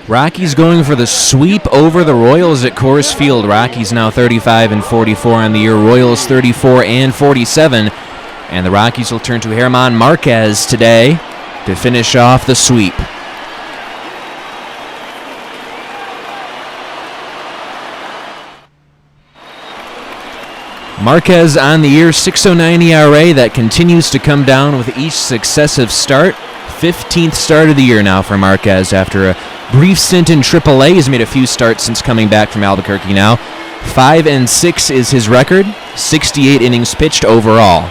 Rockies going for the sweep over the Royals at Coors Field. Rockies now 35-44 on the year. Royals 34-47. And the Rockies will turn to German Marquez today to finish off the sweep. Marquez on the year, 6.09 ERA. That continues to come down with each successive start. 15th start of the year now for Marquez after a brief stint in AAA. He's made a few starts since coming back from Albuquerque now. 5-6 is his record, 68 innings pitched overall.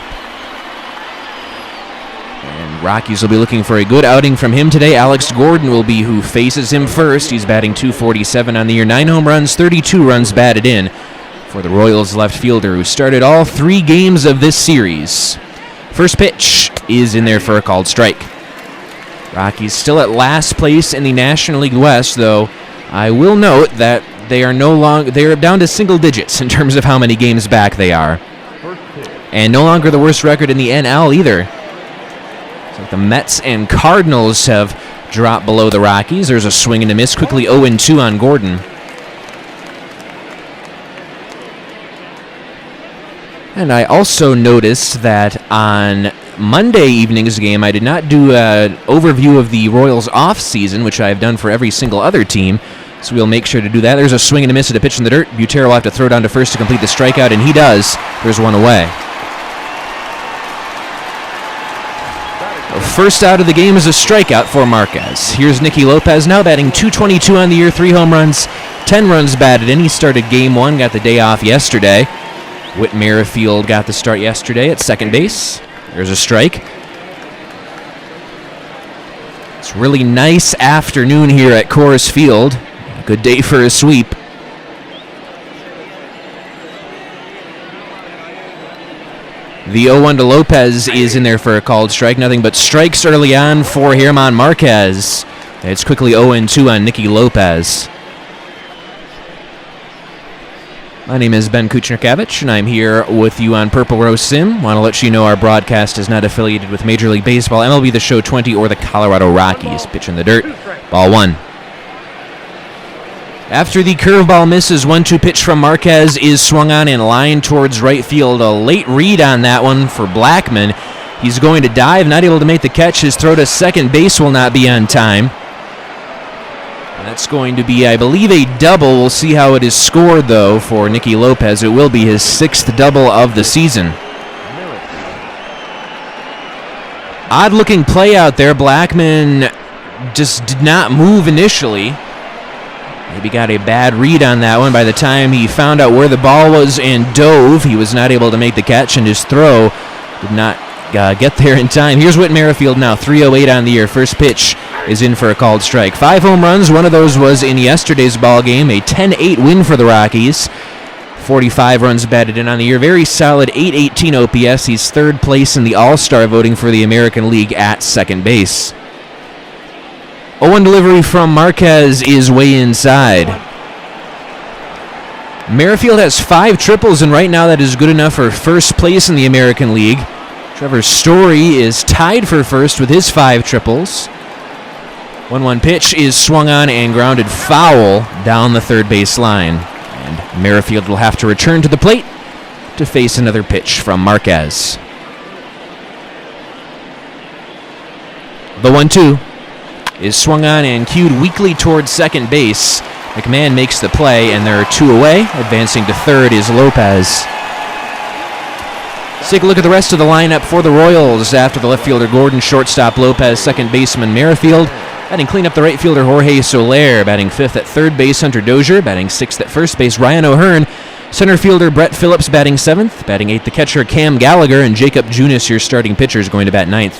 And Rockies will be looking for a good outing from him today. Alex Gordon will be who faces him first. He's batting .247 on the year, 9 home runs, 32 runs batted in for the Royals left fielder who started all 3 games of this series. First pitch is in there for a called strike. Rockies still at last place in the National League West, though I will note that they are down to single digits in terms of how many games back they are. And no longer the worst record in the NL either. So the Mets and Cardinals have dropped below the Rockies. There's a swing and a miss, quickly 0-2 on Gordon. And I also noticed that on Monday evening's game, I did not do an overview of the Royals off-season, which I've done for every single other team, so we'll make sure to do that. There's a swing and a miss at a pitch in the dirt. Butera will have to throw down to first to complete the strikeout, and he does. There's one away. First out of the game is a strikeout for Marquez. Here's Nicky Lopez now batting .222 on the year, 3 home runs, 10 runs batted in. He started game 1, got the day off yesterday. Whit Merrifield got the start yesterday at second base. There's a strike. It's a really nice afternoon here at Coors Field. A good day for a sweep. The 0-1 to Lopez is in there for a called strike. Nothing but strikes early on for German Marquez. It's quickly 0-2 on Nicky Lopez. My name is Ben Kuchnerkavich, and I'm here with you on Purple Rose Sim. Want to let you know our broadcast is not affiliated with Major League Baseball, MLB The Show 20, or the Colorado Rockies. Pitch in the dirt, ball 1. After the curveball misses, 1-2 pitch from Marquez is swung on and lined towards right field. A late read on that one for Blackman. He's going to dive, not able to make the catch. His throw to second base will not be on time. That's going to be, I believe, a double. We'll see how it is scored, though, for Nicky Lopez. It will be his 6th double of the season. Odd-looking play out there. Blackman just did not move initially. Maybe got a bad read on that one. By the time he found out where the ball was and dove, he was not able to make the catch, and his throw did not get there in time. Here's Whit Merrifield now, 3:08 on the year. First pitch is in for a called strike. 5 home runs. One of those was in yesterday's ball game. A 10-8 win for the Rockies. 45 runs batted in on the year. Very solid 818 OPS. He's 3rd place in the All-Star voting for the American League at second base. 0-1 delivery from Marquez is way inside. Merrifield has 5 triples, and right now that is good enough for first place in the American League. Trevor Story is tied for first with his 5 triples. 1-1 pitch is swung on and grounded foul down the third base line. And Merrifield will have to return to the plate to face another pitch from Marquez. The 1-2 is swung on and cued weakly towards second base. McMahon makes the play, and there are 2 away. Advancing to third is Lopez. Let's take a look at the rest of the lineup for the Royals. After the left fielder Gordon, shortstop Lopez, second baseman Merrifield. Batting clean up the right fielder Jorge Soler. Batting 5th at third base Hunter Dozier. Batting 6th at first base Ryan O'Hearn. Center fielder Brett Phillips batting 7th. Batting 8th the catcher Cam Gallagher. And Jacob Junis, your starting pitcher, is going to bat 9th.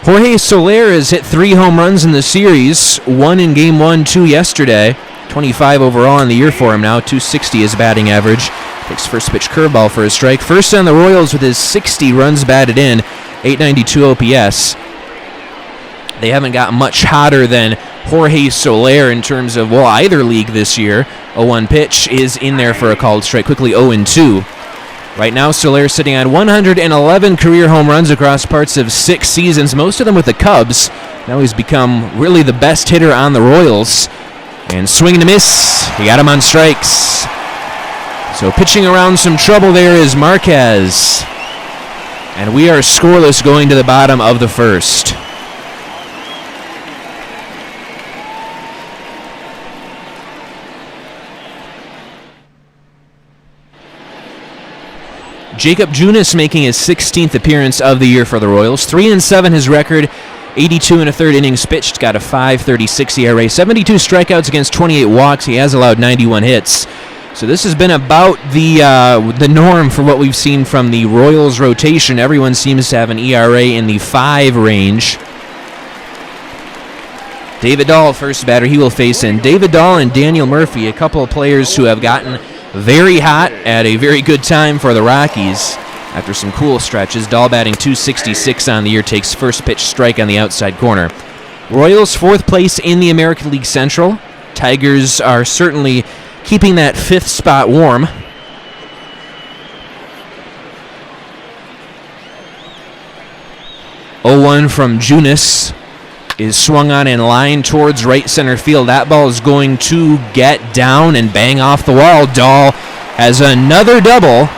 Jorge Soler has hit 3 home runs in the series. 1 in game 1, 2 yesterday. 25 overall in the year for him now. .260 is batting average. Takes first pitch curveball for a strike. First on the Royals with his 60 runs batted in. .892 OPS. They haven't got much hotter than Jorge Soler in terms of, well, either league this year. 0-1 pitch is in there for a called strike. Quickly 0-2. Right now, Soler sitting on 111 career home runs across parts of 6 seasons, most of them with the Cubs. Now he's become really the best hitter on the Royals. And swing and a miss. He got him on strikes. So pitching around some trouble there is Marquez. And we are scoreless going to the bottom of the first. Jacob Junis making his 16th appearance of the year for the Royals. 3-7 his record. 82 and a third innings pitched. Got a 5.36 ERA. 72 strikeouts against 28 walks. He has allowed 91 hits. So this has been about the norm for what we've seen from the Royals rotation. Everyone seems to have an ERA in the 5 range. David Dahl, first batter he will face in. David Dahl and Daniel Murphy, a couple of players who have gotten very hot at a very good time for the Rockies after some cool stretches. Dahl batting .266 on the year, takes first pitch strike on the outside corner. Royals 4th place in the American League Central. Tigers are certainly keeping that 5th spot warm. .0-1 from Junis is swung on in line towards right center field. That ball is going to get down and bang off the wall. Dahl has another double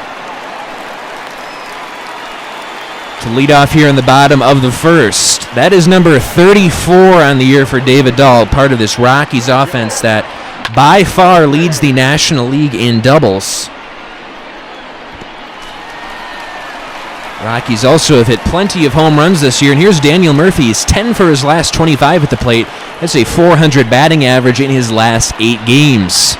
to lead off here in the bottom of the first. That is number 34 on the year for David Dahl, part of this Rockies offense that by far leads the National League in doubles. Rockies also have hit plenty of home runs this year, and here's Daniel Murphy. He's 10 for his last 25 at the plate. That's a .400 batting average in his last 8 games.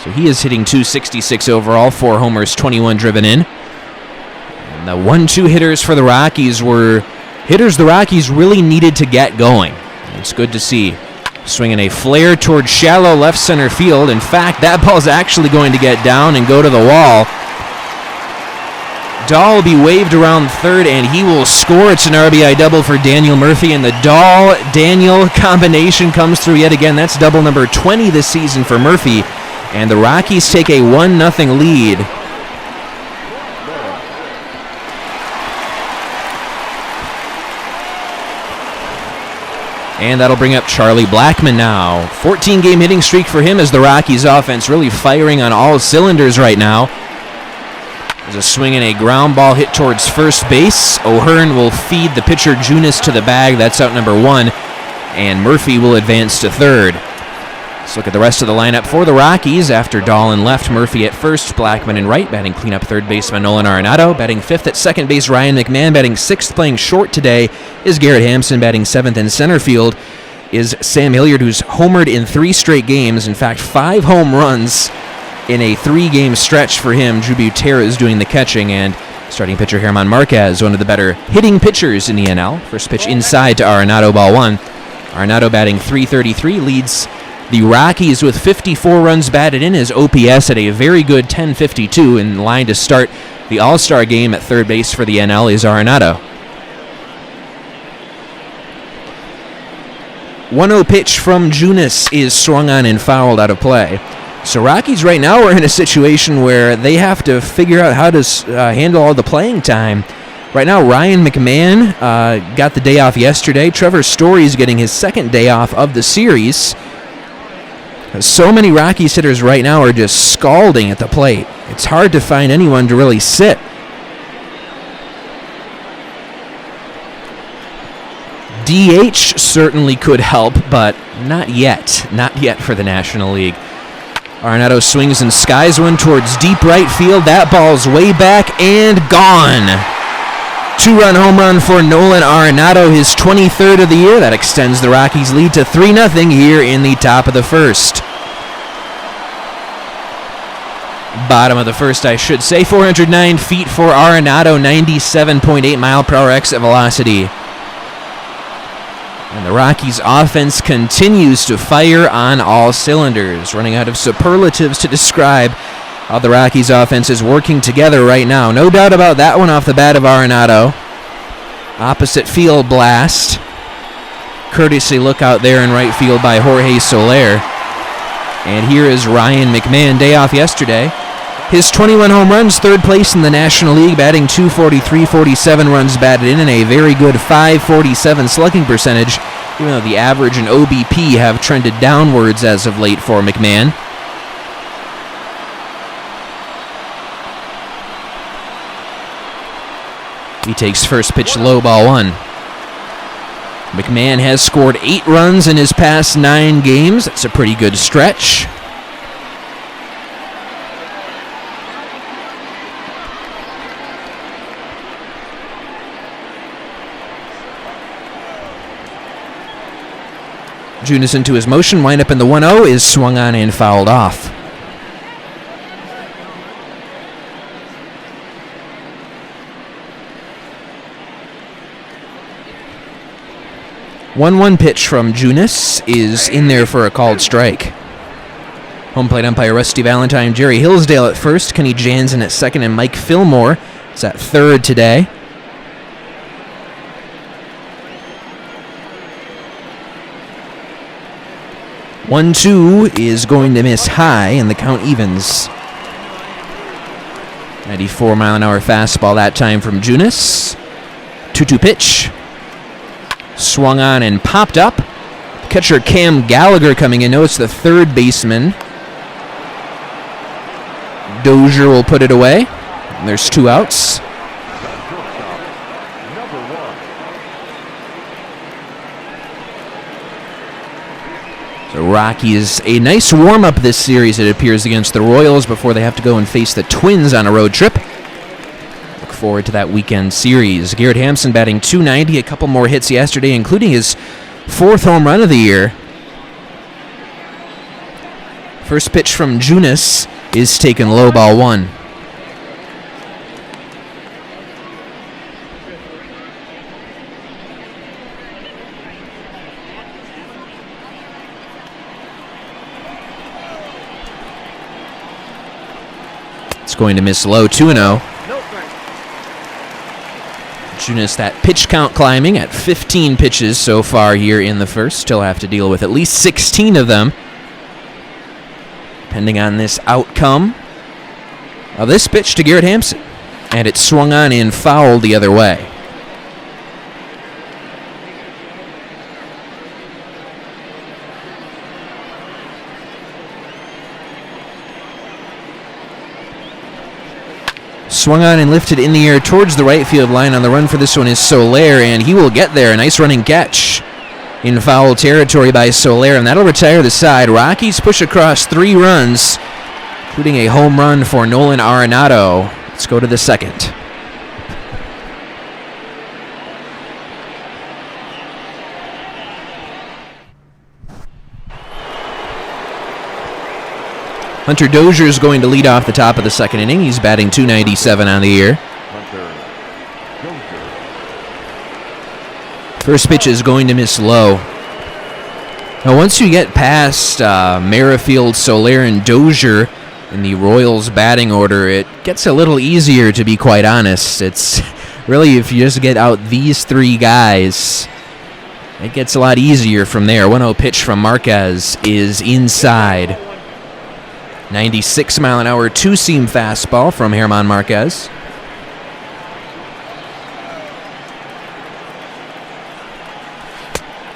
So he is hitting .266 overall, 4 homers, 21 driven in. And the 1-2 hitters for the Rockies were hitters the Rockies really needed to get going. It's good to see. Swinging a flare towards shallow left center field. In fact, that ball's actually going to get down and go to the wall. Dahl will be waved around third, and he will score. It's an RBI double for Daniel Murphy, and the Dahl-Daniel combination comes through yet again. That's double number 20 this season for Murphy, and the Rockies take a 1-0 lead. And that'll bring up Charlie Blackmon now. 14-game hitting streak for him as the Rockies offense really firing on all cylinders right now. There's a swing and a ground ball hit towards first base. O'Hearn will feed the pitcher Junis to the bag. That's out number 1. And Murphy will advance to third. Let's look at the rest of the lineup for the Rockies. After Dahl in left, Murphy at first, Blackmon in right. Batting cleanup third baseman Nolan Arenado. Batting 5th at second base Ryan McMahon. Batting 6th, playing short today, is Garrett Hampson. Batting 7th in center field is Sam Hilliard, who's homered in 3 straight games. In fact, 5 home runs in a 3-game stretch for him. Drew Butera is doing the catching, and starting pitcher German Marquez, one of the better hitting pitchers in the NL. First pitch inside to Arenado, ball 1. Arenado batting .333, leads the Rockies with 54 runs batted in. His OPS at a very good .1052, in line to start the All-Star game at third base for the NL is Arenado. 1-0 pitch from Junis is swung on and fouled out of play. So Rockies right now are in a situation where they have to figure out how to handle all the playing time. Right now, Ryan McMahon got the day off yesterday. Trevor Story is getting his 2nd day off of the series. So many Rockies hitters right now are just scalding at the plate. It's hard to find anyone to really sit. DH certainly could help, but not yet. Not yet for the National League. Arenado swings and skies one towards deep right field. That ball's way back and gone. 2-run home run for Nolan Arenado, his 23rd of the year. That extends the Rockies' lead to 3-0 here in the top of the first. Bottom of the first, I should say. 409 feet for Arenado, 97.8 mile-per-hour exit velocity. And the Rockies' offense continues to fire on all cylinders. Running out of superlatives to describe how the Rockies' offense is working together right now. No doubt about that one off the bat of Arenado. Opposite field blast. Courtesy look out there in right field by Jorge Soler. And here is Ryan McMahon, day off yesterday. His 21 home runs, 3rd place in the National League, batting .243, 47 runs batted in, and a very good .547 slugging percentage. even though the average and OBP have trended downwards as of late for McMahon. He takes first pitch low, ball 1. McMahon has scored 8 runs in his past 9 games. That's a pretty good stretch. Junis into his motion, wind up in the 1-0, is swung on and fouled off. One pitch from Junis is in there for a called strike. Home plate umpire Rusty Valentine, Jerry Hillsdale at first, Kenny Jansen at second, and Mike Fillmore is at third today. One-two is going to miss high, and the count evens. 94-mile-an-hour fastball that time from Junis. 2-2 pitch. Swung on and popped up. Catcher Cam Gallagher coming in. No, it's the third baseman. Dozier will put it away. And there's 2 outs. So Rockies, a nice warm-up this series, it appears, against the Royals before they have to go and face the Twins on a road trip. Look forward to that weekend series. Garrett Hampson batting .290, a couple more hits yesterday, including his 4th home run of the year. First pitch from Junis is taken low, ball 1. Going to miss low, 2-0. Junis, that pitch count climbing at 15 pitches so far here in the first. Still have to deal with at least 16 of them, depending on this outcome of this pitch to Garrett Hampson. And it swung on and fouled the other way. Swung on and lifted in the air towards the right field line. On the run for this one is Soler, and he will get there. A nice running catch in foul territory by Soler, and that'll retire the side. Rockies push across 3 runs, including a home run for Nolan Arenado. Let's go to the second. Hunter Dozier is going to lead off the top of the second inning. He's batting .297 on the year. First pitch is going to miss low. Now, once you get past Merrifield, Soler, and Dozier in the Royals batting order, it gets a little easier, to be quite honest. It's really, if you just get out these 3 guys, it gets a lot easier from there. 1-0 pitch from Marquez is inside. 96-mile-an-hour two-seam fastball from German Marquez.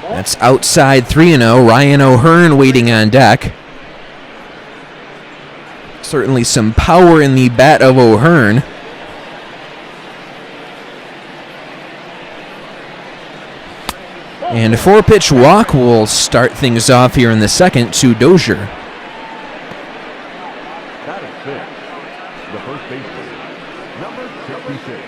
That's outside 3-0. Ryan O'Hearn waiting on deck. Certainly some power in the bat of O'Hearn. And a 4-pitch walk will start things off here in the second to Dozier. The first baseman, number 66.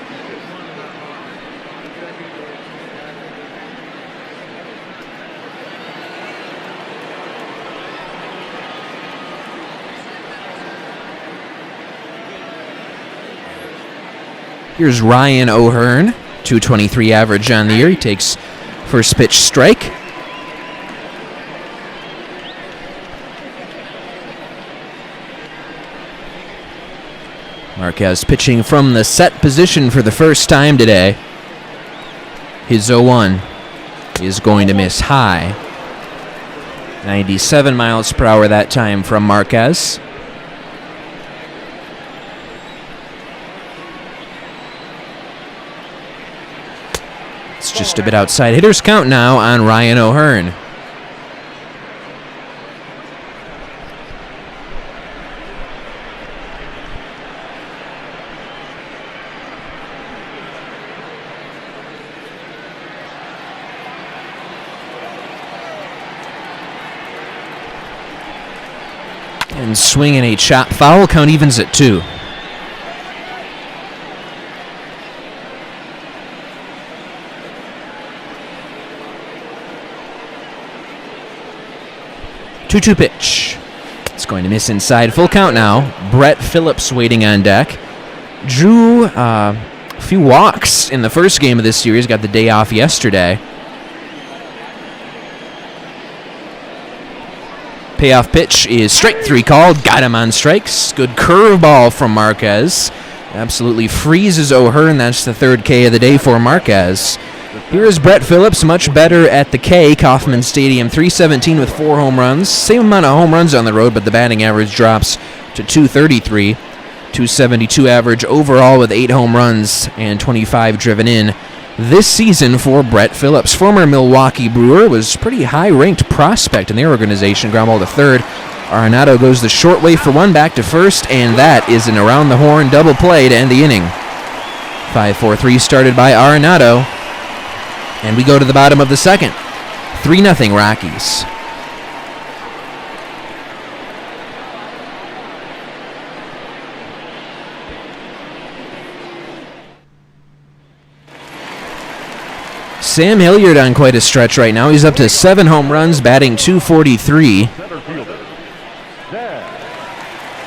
Here's Ryan O'Hearn, .223 average on the year. He takes first pitch strike. Marquez pitching from the set position for the first time today. His 0-1 is going to miss high. 97 miles per hour that time from Marquez. It's just a bit outside. Hitter's count now on Ryan O'Hearn. And swinging a chop foul. Count evens at 2. Two-two pitch. It's going to miss inside. Full count now. Brett Phillips waiting on deck. Drew a few walks in the first game of this series. Got the day off yesterday. Payoff pitch is strike 3 called. Got him on strikes. Good curveball from Marquez. Absolutely freezes O'Hearn. That's the third K of the day for Marquez. Here is Brett Phillips, much better at the K, Kauffman Stadium. 317 with 4 home runs. Same amount of home runs on the road, but the batting average drops to 233. 272 average overall with 8 home runs and 25 driven in this season for Brett Phillips. Former Milwaukee Brewer, was pretty high-ranked prospect in their organization. Ground ball to third. Arenado goes the short way for one, back to first, and that is an around-the-horn double play to end the inning. 5-4-3 started by Arenado. And we go to the bottom of the second. 3-0 Rockies. Sam Hilliard on quite a stretch right now. He's up to 7 home runs, batting .243. Center fielder, Dan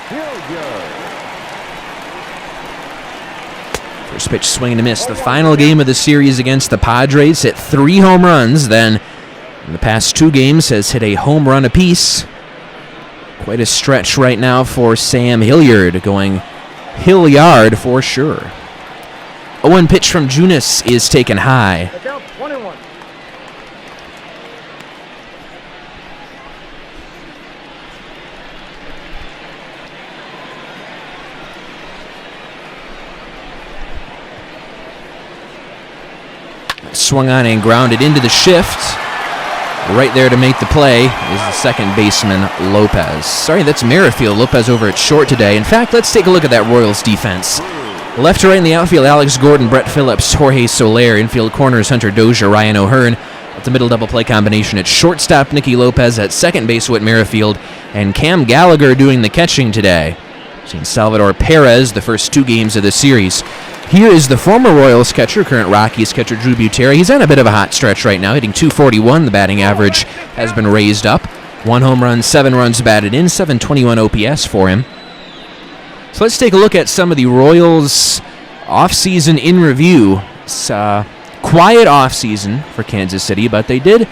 Hilliard. First pitch swing and a miss. The final game of the series against the Padres hit 3 home runs. Then in the past 2 games has hit a home run apiece. Quite a stretch right now for Sam Hilliard, going Hilliard for sure. 0-1 pitch from Junis is taken high. Account 21. Swung on and grounded into the shift. Right there to make the play is the second baseman, Lopez. Sorry, that's Merrifield. Lopez over at short today. In fact, let's take a look at that Royals defense. Left to right in the outfield, Alex Gordon, Brett Phillips, Jorge Soler. Infield corners, Hunter Dozier, Ryan O'Hearn. At the middle double play combination at shortstop, Nicky Lopez. At second base, Whit Merrifield. And Cam Gallagher doing the catching today. Seen Salvador Perez the first 2 games of the series. Here is the former Royals catcher, current Rockies catcher, Drew Butera. He's on a bit of a hot stretch right now, hitting .241. The batting average has been raised up. 1 home run, 7 runs batted in, 721 OPS for him. So let's take a look at some of the Royals' offseason in review. It's a quiet offseason for Kansas City, but they did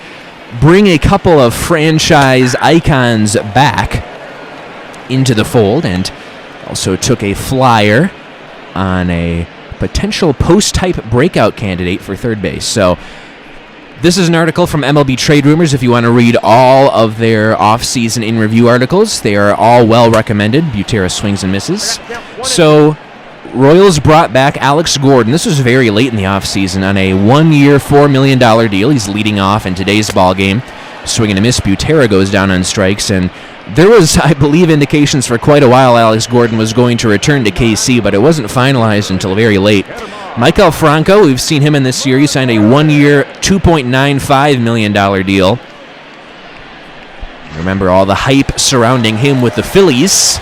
bring a couple of franchise icons back into the fold and also took a flyer on a potential post-type breakout candidate for third base. So this is an article from MLB Trade Rumors. If you want to read all of their off-season in-review articles, they are all well recommended. Butera swings and misses. So Royals brought back Alex Gordon. This was very late in the offseason on a 1-year, $4 million deal. He's leading off in today's ball game. Swing and a miss. Butera goes down on strikes, and there was, I believe, indications for quite a while Alex Gordon was going to return to KC, but it wasn't finalized until very late. Michael Franco, we've seen him in this series, signed a 1-year, $2.95 million deal. Remember all the hype surrounding him with the Phillies.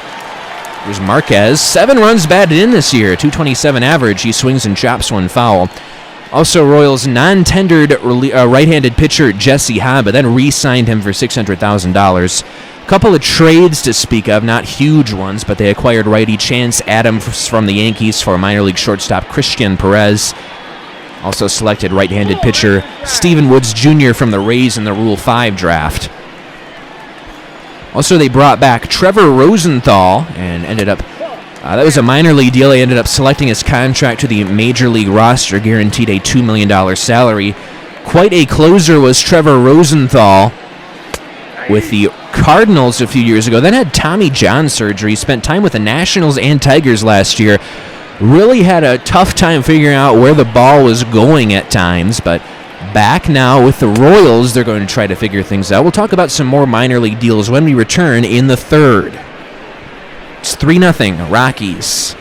Here's Marquez. 7 runs batted in this year, .227 average. He swings and chops one foul. Also, Royals non-tendered right-handed pitcher Jesse Haba, then re-signed him for $600,000. Couple of trades to speak of, not huge ones, but they acquired righty Chance Adams from the Yankees for minor league shortstop Christian Perez. Also selected right-handed pitcher Steven Woods Jr. from the Rays in the Rule 5 draft. Also, they brought back Trevor Rosenthal and ended up, that was a minor league deal. They ended up selecting his contract to the major league roster, guaranteed a $2 million salary. Quite a closer was Trevor Rosenthal with the Cardinals a few years ago. Then had Tommy John surgery, spent time with the Nationals and Tigers last year. Really had a tough time figuring out where the ball was going at times, but Back now with the Royals. They're going to try to figure things out. We'll talk about some more minor league deals when we return in the third. It's 3-0 Rockies.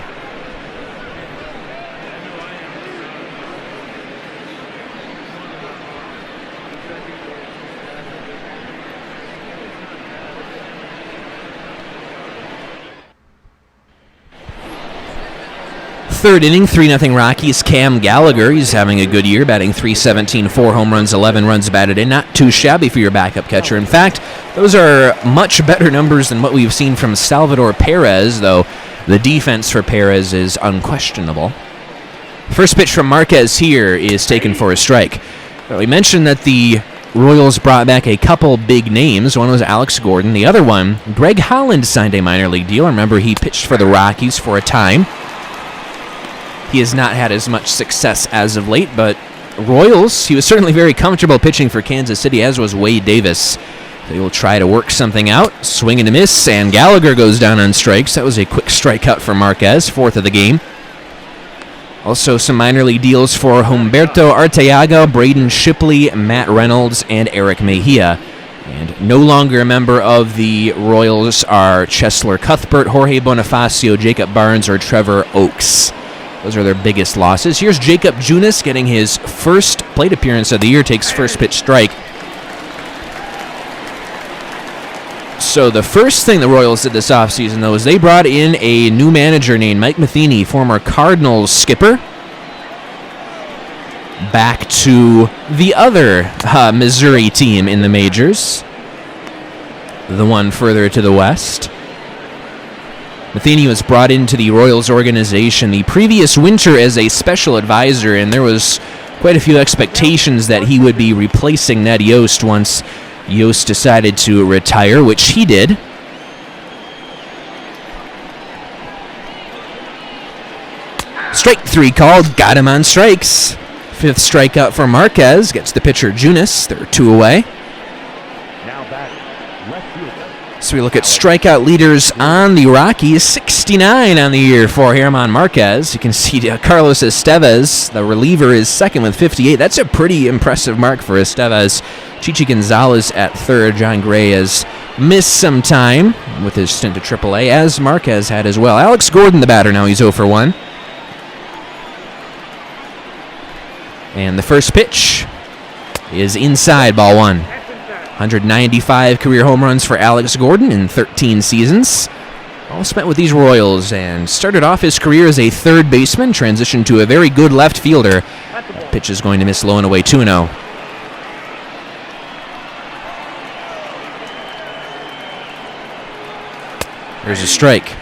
Third inning, 3-0 Rockies. Cam Gallagher, he's having a good year, batting .317, 4 home runs, 11 runs batted in. Not too shabby for your backup catcher. In fact, those are much better numbers than what we've seen from Salvador Perez, though the defense for Perez is unquestionable. First pitch from Marquez here is taken for a strike. Well, we mentioned that the Royals brought back a couple big names. One was Alex Gordon. The other one, Greg Holland, signed a minor league deal. Remember, he pitched for the Rockies for a time. He has not had as much success as of late, but Royals, he was certainly very comfortable pitching for Kansas City, as was Wade Davis. They will try to work something out. Swing and a miss, and Gallagher goes down on strikes. That was a quick strikeout for Marquez, fourth of the game. Also some minor league deals for Humberto Arteaga, Braden Shipley, Matt Reynolds, and Eric Mejia. And no longer a member of the Royals are Cheslor Cuthbert, Jorge Bonifacio, Jacob Barnes, or Trevor Oakes. Those are their biggest losses. Here's Jacob Junis getting his first plate appearance of the year, takes first pitch strike. So the first thing the Royals did this offseason, though, is they brought in a new manager named Mike Matheny, former Cardinals skipper, back to the other Missouri team in the majors, the one further to the west. Matheny was brought into the Royals organization the previous winter as a special advisor, and there was quite a few expectations that he would be replacing Ned Yost once Yost decided to retire, which he did. Strike three called, got him on strikes. Fifth strikeout for Marquez, gets the pitcher Junis. They're 2 away. So we look at strikeout leaders on the Rockies. 69 on the year for German Marquez. You can see Carlos Estevez, the reliever, is second with 58. That's a pretty impressive mark for Estevez. Chichi Gonzalez at third. John Gray has missed some time with his stint at AAA, as Marquez had as well. Alex Gordon, the batter, now he's 0 for 1. And the first pitch is inside, ball 1. 195 career home runs for Alex Gordon in 13 seasons. All spent with these Royals, and started off his career as a third baseman, transitioned to a very good left fielder. That pitch is going to miss low and away, 2-0. There's a strike.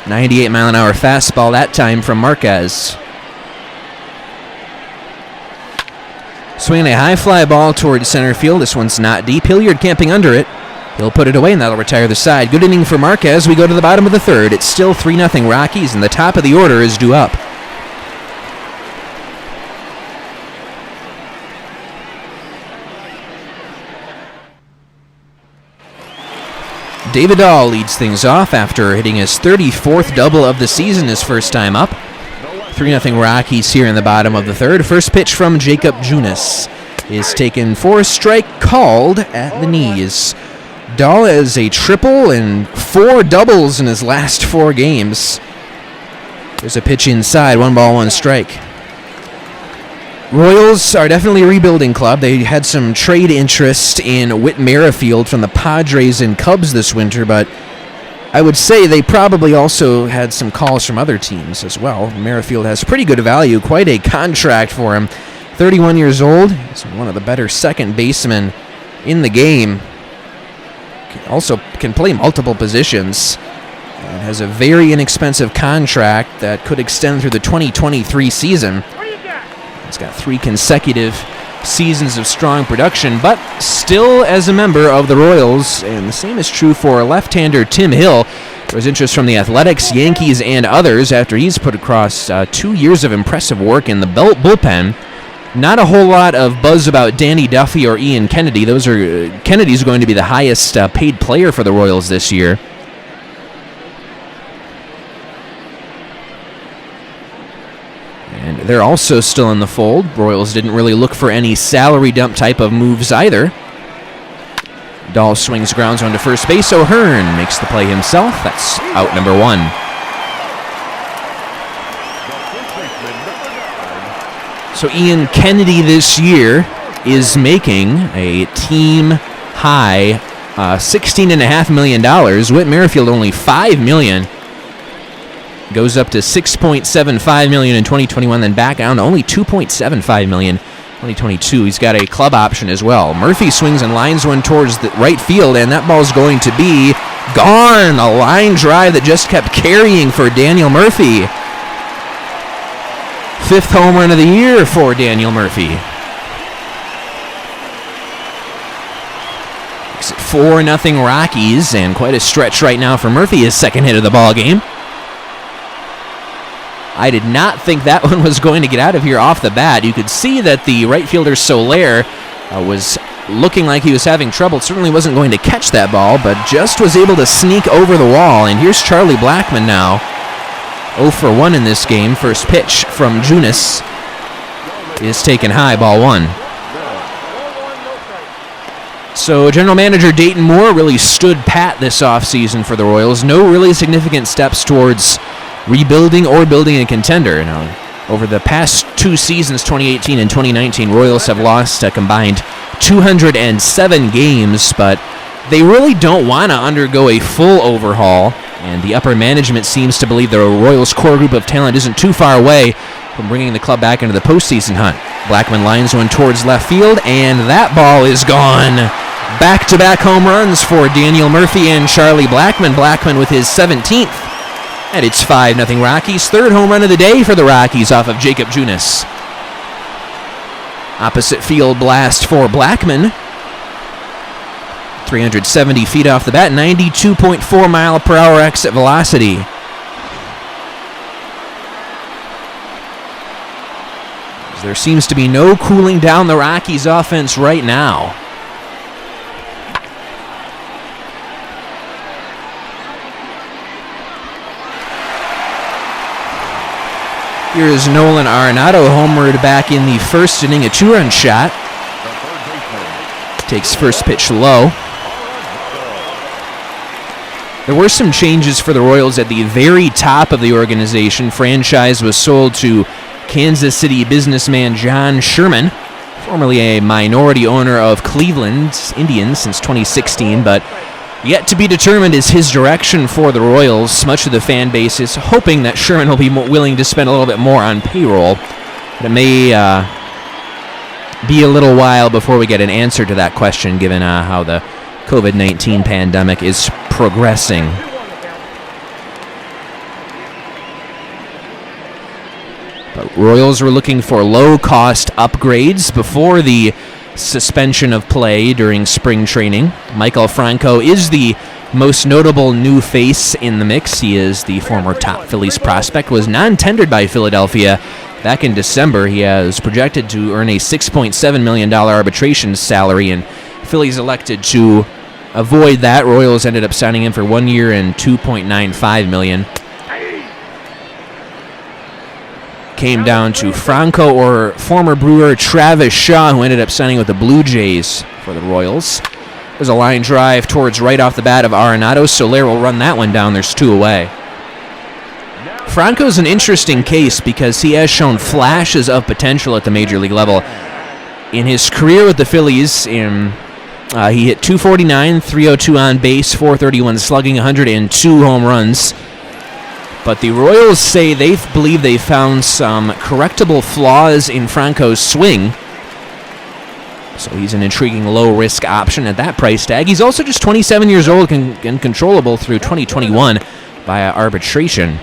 98-mile-an-hour fastball that time from Marquez. Swinging a high fly ball towards center field. This one's not deep. Hilliard camping under it. He'll put it away, and that'll retire the side. Good inning for Marquez. We go to the bottom of the third. It's still 3-0 Rockies, and the top of the order is due up. David Dahl leads things off after hitting his 34th double of the season his first time up. 3-0 Rockies here in the bottom of the third. First pitch from Jacob Junis is taken for a strike, called at the knees. Dahl has a triple and 4 doubles in his last 4 games. There's a pitch inside, 1 ball, 1 strike. Royals are definitely a rebuilding club. They had some trade interest in Whit Merrifield from the Padres and Cubs this winter, but I would say they probably also had some calls from other teams as well. Merrifield has pretty good value, quite a contract for him. 31 years old, he's one of the better second basemen in the game. Also can play multiple positions. And has a very inexpensive contract that could extend through the 2023 season. He's got 3 consecutive seasons of strong production, but still as a member of the Royals, and the same is true for left-hander Tim Hill. There was interest from the Athletics, Yankees, and others after he's put across 2 years of impressive work in the bullpen. Not a whole lot of buzz about Danny Duffy or Ian Kennedy. Kennedy's going to be the highest paid player for the Royals this year. And They're also still in the fold. Royals didn't really look for any salary dump type of moves either. Dahl swings grounds on to first base. O'Hearn makes the play himself. That's out number 1. So Ian Kennedy this year is making a team high $16.5 million. Whit Merrifield only $5 million. Goes up to $6.75 million in 2021, then back down to only $2.75 million 2022. He's got a club option as well. Murphy swings and lines one towards the right field, and that ball's going to be gone. A line drive that just kept carrying for Daniel Murphy. 5th home run of the year for Daniel Murphy. Makes it 4-0 Rockies, and quite a stretch right now for Murphy, his second hit of the ball game. I did not think that one was going to get out of here off the bat. You could see that the right fielder Soler was looking like he was having trouble. Certainly wasn't going to catch that ball, but just was able to sneak over the wall. And here's Charlie Blackmon now. 0 for 1 in this game. First pitch from Junis is taken high, ball 1. So General Manager Dayton Moore really stood pat this offseason for the Royals. No really significant steps towards rebuilding or building a contender. Now, over the past 2 seasons, 2018 and 2019, Royals have lost a combined 207 games, but they really don't want to undergo a full overhaul, and the upper management seems to believe the Royals' core group of talent isn't too far away from bringing the club back into the postseason hunt. Blackmon lines one towards left field, and that ball is gone. Back-to-back home runs for Daniel Murphy and Charlie Blackmon. Blackmon with his 17th. And it's 5-0 Rockies. 3rd home run of the day for the Rockies off of Jacob Junis. Opposite field blast for Blackmon. 370 feet off the bat, 92.4 mile per hour exit velocity. There seems to be no cooling down the Rockies offense right now. Here's Nolan Arenado, homered back in the 1st inning, a 2-run shot. Takes first pitch low. There were some changes for the Royals at the very top of the organization. Franchise was sold to Kansas City businessman John Sherman, formerly a minority owner of Cleveland Indians since 2016, but yet to be determined is his direction for the Royals. Much of the fan base is hoping that Sherman will be willing to spend a little bit more on payroll. But it may be a little while before we get an answer to that question, given how the COVID-19 pandemic is progressing. But Royals were looking for low-cost upgrades before the suspension of play during spring training. Michael Franco is the most notable new face in the mix. He is the former top Phillies prospect, was non-tendered by Philadelphia back in December. He is projected to earn a $6.7 million arbitration salary, and Phillies elected to avoid that. Royals ended up signing him for 1 year and $2.95 million. Came down to Franco or former Brewer Travis Shaw, who ended up signing with the Blue Jays for the Royals. There's a line drive towards right off the bat of Arenado. Soler will run that one down. There's 2 away. Franco's an interesting case because he has shown flashes of potential at the major league level. In his career with the Phillies, he hit .249, .302 on base, .431 slugging, 102 home runs. But the Royals say they believe they found some correctable flaws in Franco's swing. So he's an intriguing low-risk option at that price tag. He's also just 27 years old and controllable through 2021 via arbitration.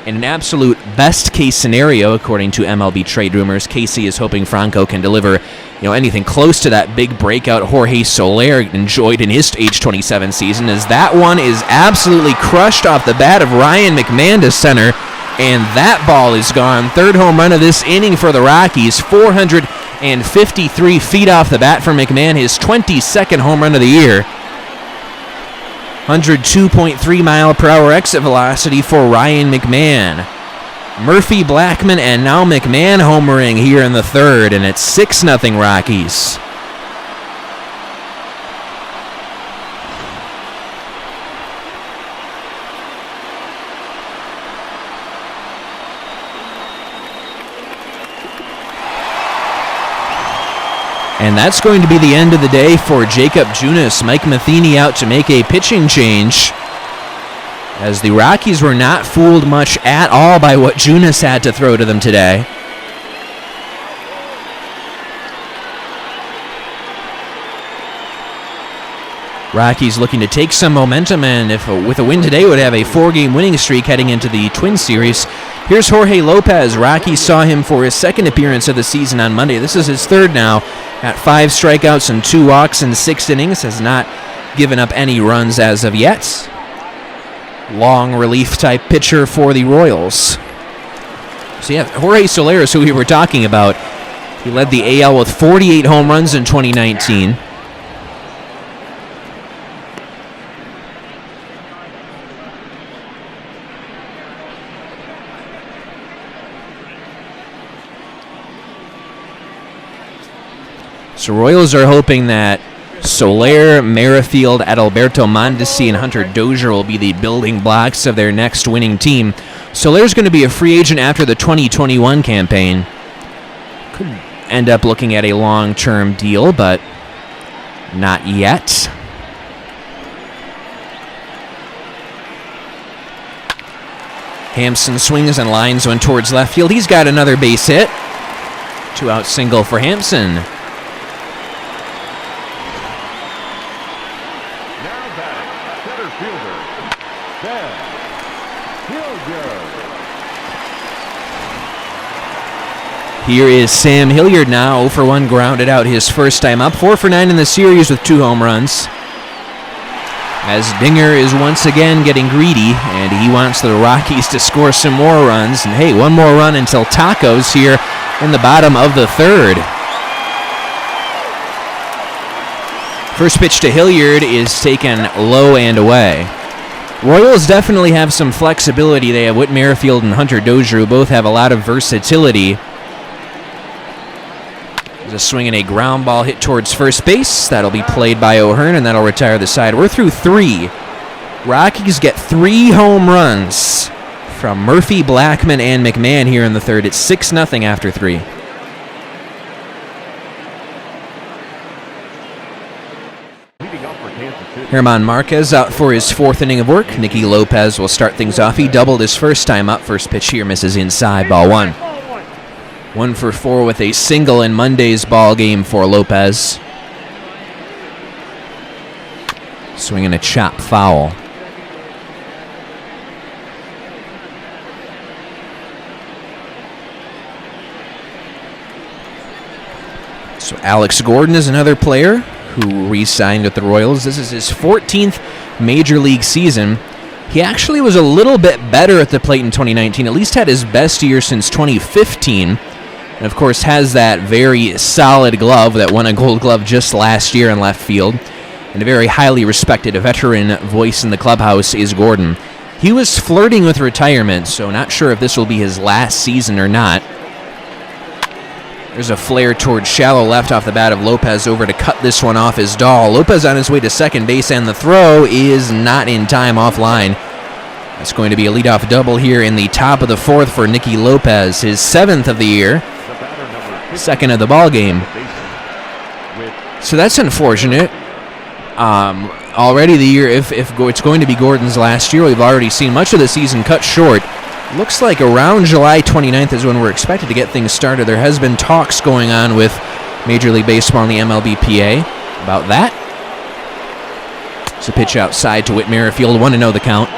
In an absolute best-case scenario, according to MLB Trade Rumors, Casey is hoping Franco can deliver anything close to that big breakout Jorge Soler enjoyed in his age 27 season, as that one is absolutely crushed off the bat of Ryan McMahon to center, and that ball is gone. 3rd home run of this inning for the Rockies, 453 feet off the bat for McMahon, his 22nd home run of the year. 102.3 mile per hour exit velocity for Ryan McMahon. Murphy, Blackman, and now McMahon homering here in the third, and it's 6-0 Rockies. And that's going to be the end of the day for Jacob Junis. Mike Matheny out to make a pitching change, as the Rockies were not fooled much at all by what Junis had to throw to them today. Rockies looking to take some momentum, and if with a win today would have a 4-game winning streak heading into the Twin Series. Here's Jorge Lopez. Rockies saw him for his second appearance of the season on Monday. This is his third now. Got 5 strikeouts and 2 walks in 6 innings. Has not given up any runs as of yet. Long relief type pitcher for the Royals. So yeah, Jorge Soler is who we were talking about. He led the AL with 48 home runs in 2019. So Royals are hoping that Soler, Merrifield, Adalberto Mondesi, and Hunter Dozier will be the building blocks of their next winning team. Soler's going to be a free agent after the 2021 campaign. Could end up looking at a long-term deal, but not yet. Hampson swings and lines one towards left field. He's got another base hit. 2-out single for Hampson. Here is Sam Hilliard now, 0 for 1, grounded out his first time up. 4 for 9 in the series with 2 home runs. As Dinger is once again getting greedy, and he wants the Rockies to score some more runs. And hey, one more run until Tacos here in the bottom of the third. First pitch to Hilliard is taken low and away. Royals definitely have some flexibility. They have Whit Merrifield and Hunter Dozier, who both have a lot of versatility. There's a swing and a ground ball hit towards first base. That'll be played by O'Hearn, and that'll retire the side. We're through 3. Rockies get 3 home runs from Murphy, Blackman, and McMahon here in the third. It's 6-0 after 3. German Marquez out for his 4th inning of work. Nicky Lopez will start things off. He doubled his first time up. First pitch here misses inside, ball 1. 1 for 4 with a single in Monday's ball game for Lopez. Swinging a chop foul. So Alex Gordon is another player who re-signed with the Royals. This is his 14th Major League season. He actually was a little bit better at the plate in 2019, at least had his best year since 2015. And of course has that very solid glove that won a Gold Glove just last year in left field. And a very highly respected veteran voice in the clubhouse is Gordon. He was flirting with retirement, so not sure if this will be his last season or not. There's a flare towards shallow left off the bat of Lopez over to cut this one off his Dahl. Lopez on his way to second base, and the throw is not in time offline. That's going to be a leadoff double here in the top of the 4th for Nicky Lopez, his 7th of the year, 2nd of the ball game. So that's unfortunate. Already the year, if it's going to be Gordon's last year, we've already seen much of the season cut short. Looks like around July 29th is when we're expected to get things started. There has been talks going on with Major League Baseball and the MLBPA about that. It's a pitch outside to Whit Merrifield, 1-0 the count.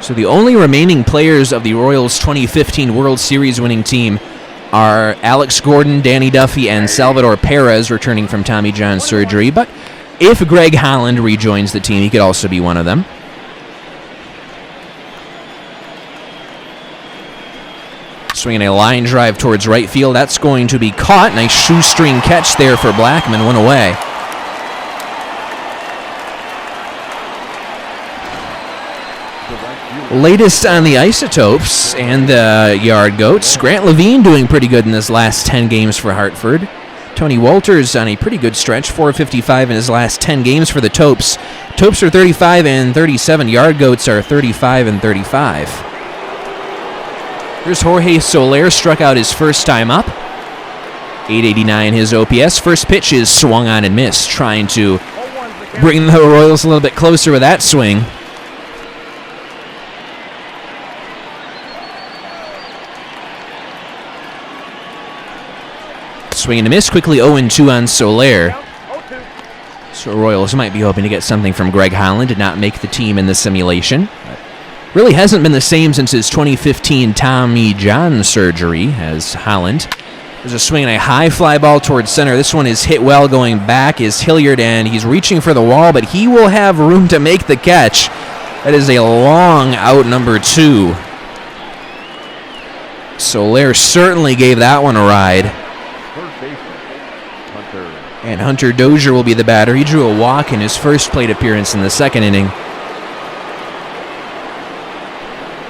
So the only remaining players of the Royals' 2015 World Series winning team are Alex Gordon, Danny Duffy, and Salvador Perez, returning from Tommy John surgery. But if Greg Holland rejoins the team, he could also be one of them. Swinging a line drive towards right field. That's going to be caught. Nice shoestring catch there for Blackman. 1 away. Latest on the Isotopes and the Yard Goats. Grant Levine doing pretty good in his last 10 games for Hartford. Tony Walters on a pretty good stretch, 455 in his last 10 games for the Topes. Topes are 35 and 37. Yard Goats are 35 and 35. Here's Jorge Soler, struck out his first time up. 889 his OPS. First pitch is swung on and missed, trying to bring the Royals a little bit closer with that swing. Swing and a miss, quickly 0-2 on Soler. So Royals might be hoping to get something from Greg Holland, did not make the team in the simulation. But really hasn't been the same since his 2015 Tommy John surgery as Holland. There's a swing and a high fly ball towards center. This one is hit well, going back is Hilliard, and he's reaching for the wall, but he will have room to make the catch. That is a long out, number 2. Soler certainly gave that one a ride. And Hunter Dozier will be the batter. He drew a walk in his first plate appearance in the second inning.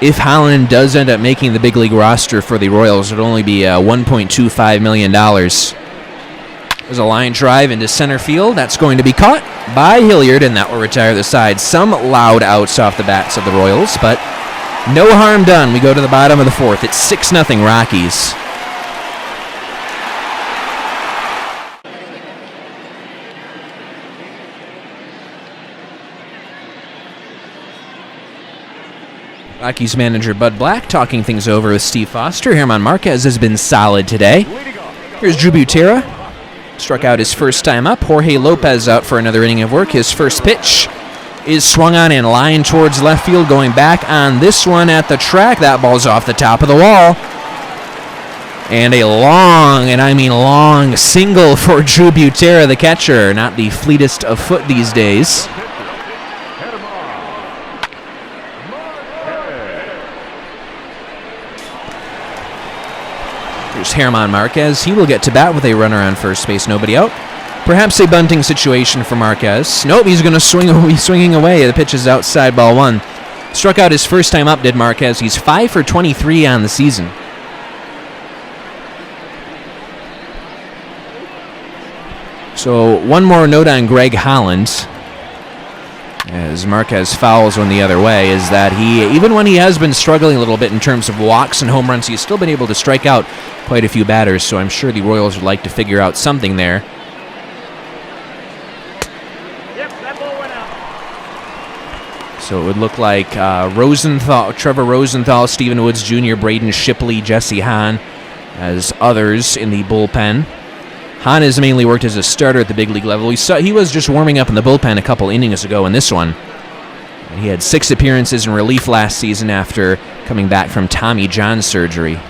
If Holland does end up making the big league roster for the Royals, it would only be $1.25 million. There's a line drive into center field. That's going to be caught by Hilliard, and that will retire the side. Some loud outs off the bats of the Royals, but no harm done. We go to the bottom of the fourth. It's 6-0 Rockies. Rockies manager Bud Black talking things over with Steve Foster. Herman Marquez has been solid today. Here's Drew Butera. Struck out his first time up. Jorge Lopez out for another inning of work. His first pitch is swung on and lined towards left field. Going back on this one at the track. That ball's off the top of the wall. And a long, and I mean long, single for Drew Butera, the catcher. Not the fleetest of foot these days. Herman Marquez. He will get to bat with a runner on first base, nobody out. Perhaps a bunting situation for Marquez. Nope, he's going to be swinging away. The pitch is outside, ball 1. Struck out his first time up, did Marquez. He's 5 for 23 on the season. So one more note on Greg Holland, as Marquez fouls one the other way, is that he, even when he has been struggling a little bit in terms of walks and home runs, he's still been able to strike out quite a few batters, so I'm sure the Royals would like to figure out something there. Yep, that ball went out. So it would look like Trevor Rosenthal, Stephen Woods Jr., Braden Shipley, Jesse Hahn as others in the bullpen. Hahn has mainly worked as a starter at the big league level. He was just warming up in the bullpen a couple innings ago in this one. And he had 6 appearances in relief last season after coming back from Tommy John surgery.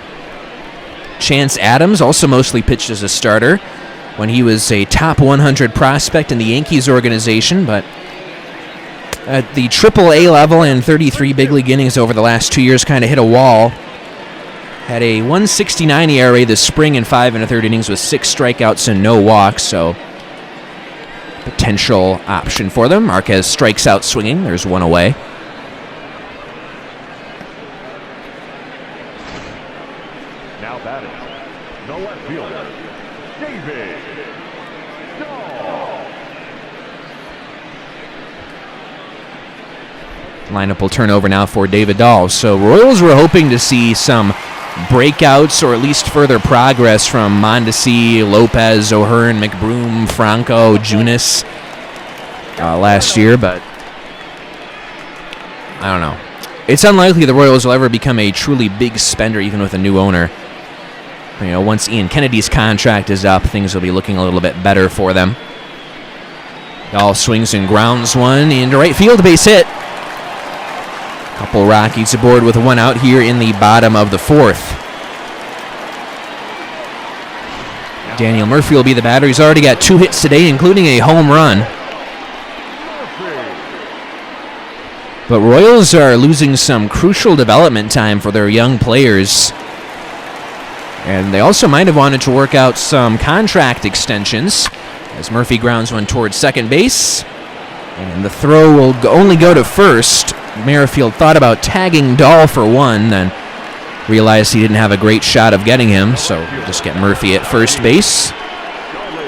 Chance Adams also mostly pitched as a starter when he was a top 100 prospect in the Yankees organization, but at the AAA level and 33 big league innings over the last 2 years kind of hit a wall. Had a 1.69 ERA this spring in 5 1/3 innings with 6 strikeouts and no walks, so potential option for them. Marquez strikes out swinging. There's one away. Now batting, the left fielder, David Dahl. Lineup will turn over now for David Dahl. So Royals were hoping to see some breakouts or at least further progress from Mondesi, Lopez, O'Hearn, McBroom, Franco, Junis last year, but I don't know. It's unlikely the Royals will ever become a truly big spender even with a new owner. You know, once Ian Kennedy's contract is up, things will be looking a little bit better for them. Dahl swings and grounds one into right field, base hit. Couple Rockies aboard with one out here in the bottom of the fourth. Daniel Murphy will be the batter. He's already got 2 hits today, including a home run. But Royals are losing some crucial development time for their young players. And they also might have wanted to work out some contract extensions, as Murphy grounds one towards second base. And the throw will only go to first. Merrifield thought about tagging Dahl for one, then realized he didn't have a great shot of getting him, so we'll just get Murphy at first base.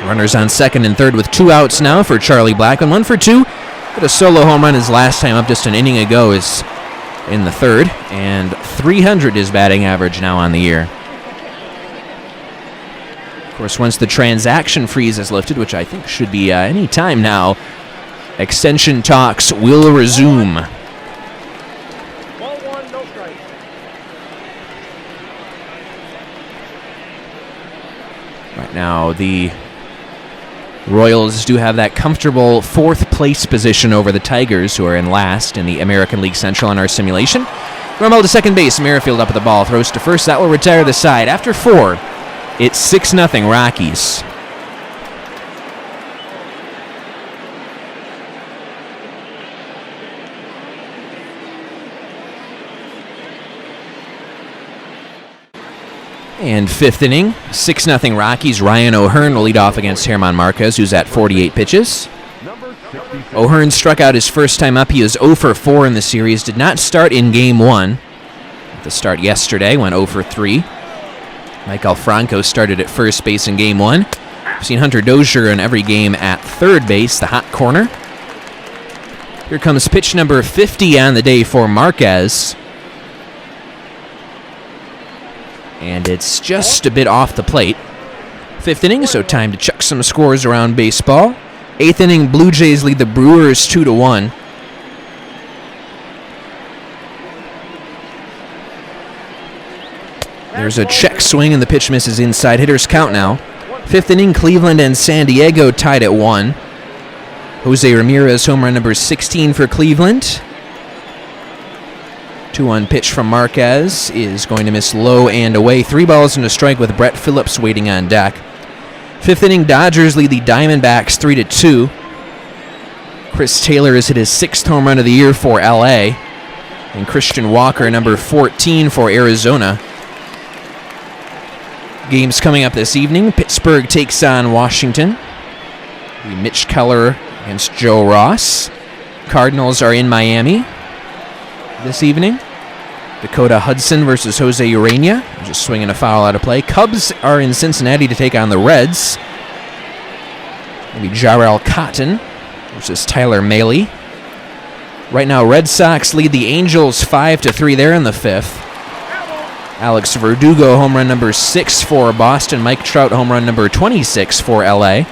Runners on second and third with 2 outs now for Charlie Blackmon. 1 for 2. Hit a solo home run his last time up just an inning ago is in the third, and 300 is batting average now on the year. Of course, once the transaction freeze is lifted, which I think should be any time now, extension talks will resume. Ball 1, no strike. Right now, the Royals do have that comfortable 4th place position over the Tigers, who are in last in the American League Central in our simulation. Rummel to second base. Merrifield up at the ball. Throws to first. That will retire the side. After 4, it's 6-0 Rockies. And 5th inning, 6-0 Rockies. Ryan O'Hearn will lead off against German Marquez, who's at 48 pitches. O'Hearn struck out his first time up. He was 0 for 4 in the series. Did not start in Game 1. At the start yesterday, went 0 for 3. Mike Alfranco started at first base in Game 1. We've seen Hunter Dozier in every game at third base, the hot corner. Here comes pitch number 50 on the day for Marquez. And it's just a bit off the plate. 5th inning, so time to check some scores around baseball. 8th inning, Blue Jays lead the Brewers 2-1. There's a check swing and the pitch misses inside. Hitters count now. 5th inning, Cleveland and San Diego tied at 1. Jose Ramirez home run number 16 for Cleveland. 2-1 pitch from Marquez is going to miss low and away. 3 balls and a strike with Brett Phillips waiting on deck. 5th inning, Dodgers lead the Diamondbacks 3-2. Chris Taylor has hit his 6th home run of the year for LA. And Christian Walker, number 14 for Arizona. Games coming up this evening. Pittsburgh takes on Washington. Mitch Keller against Joe Ross. Cardinals are in Miami this evening. Dakota Hudson versus Jose Urena. Just swinging a foul out of play. Cubs are in Cincinnati to take on the Reds. Maybe Jarrell Cotton versus Tyler Mahle. Right now, Red Sox lead the Angels 5-3 there in the 5th. Alex Verdugo, home run number 6 for Boston. Mike Trout, home run number 26 for LA.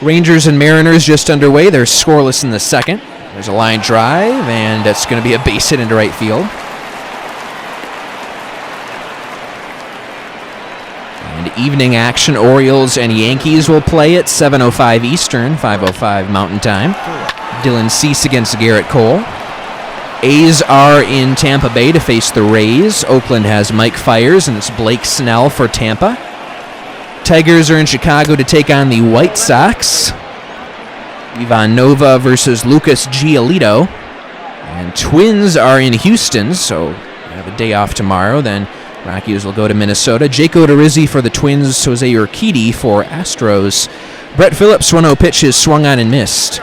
Rangers and Mariners just underway. They're scoreless in the 2nd. There's a line drive, and that's going to be a base hit into right field. And evening action, Orioles and Yankees will play at 7:05 Eastern, 5:05 Mountain Time. Dylan Cease against Garrett Cole. A's are in Tampa Bay to face the Rays. Oakland has Mike Fiers, and it's Blake Snell for Tampa. Tigers are in Chicago to take on the White Sox. Ivan Nova versus Lucas Giolito. And Twins are in Houston, so we have a day off tomorrow. Then Rockies will go to Minnesota. Jake Odorizzi for the Twins, Jose Urquidy for Astros. Brett Phillips, 1-0 pitch is swung on and missed.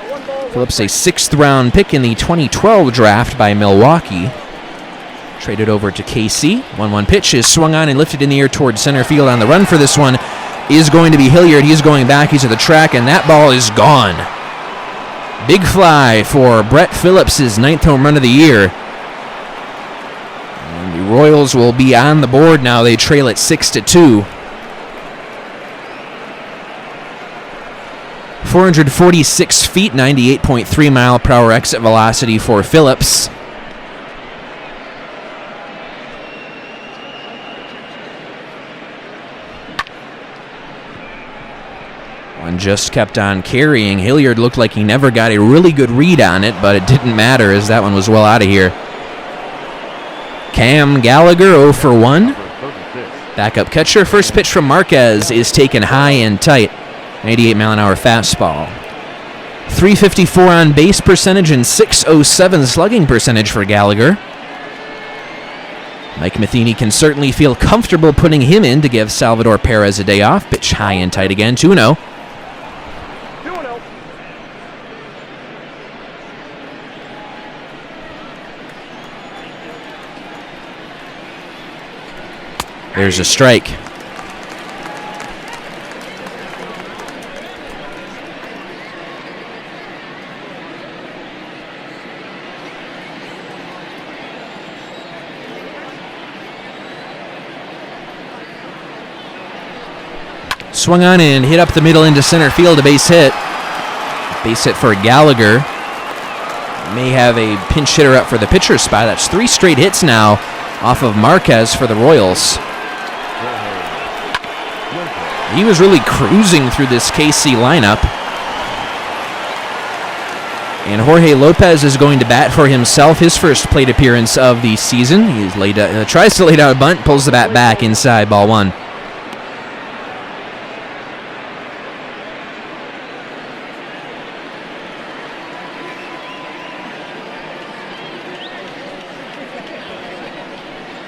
Phillips, a 6th-round pick in the 2012 draft by Milwaukee. Traded over to KC. 1-1 pitch is swung on and lifted in the air towards center field. On the run for this one is going to be Hilliard. He's going back. He's at the track, and that ball is gone. Big fly for Brett Phillips, his 9th home run of the year. And the Royals will be on the board now. They trail at 6-2. 446 feet, 98.3 mile per hour exit velocity for Phillips. One just kept on carrying. Hilliard looked like he never got a really good read on it, but it didn't matter as that one was well out of here. Cam Gallagher 0 for 1. Backup catcher. First pitch from Marquez is taken high and tight. 98 mile an hour fastball. 354 on base percentage and 607 slugging percentage for Gallagher. Mike Matheny can certainly feel comfortable putting him in to give Salvador Perez a day off. Pitch high and tight again, 2-0. There's a strike. Swung on and hit up the middle into center field, a base hit. Base hit for Gallagher. May have a pinch hitter up for the pitcher spot. That's 3 straight hits now off of Marquez for the Royals. He was really cruising through this KC lineup. And Jorge Lopez is going to bat for himself, his first plate appearance of the season. He tries to lay down a bunt, pulls the bat back inside, ball 1.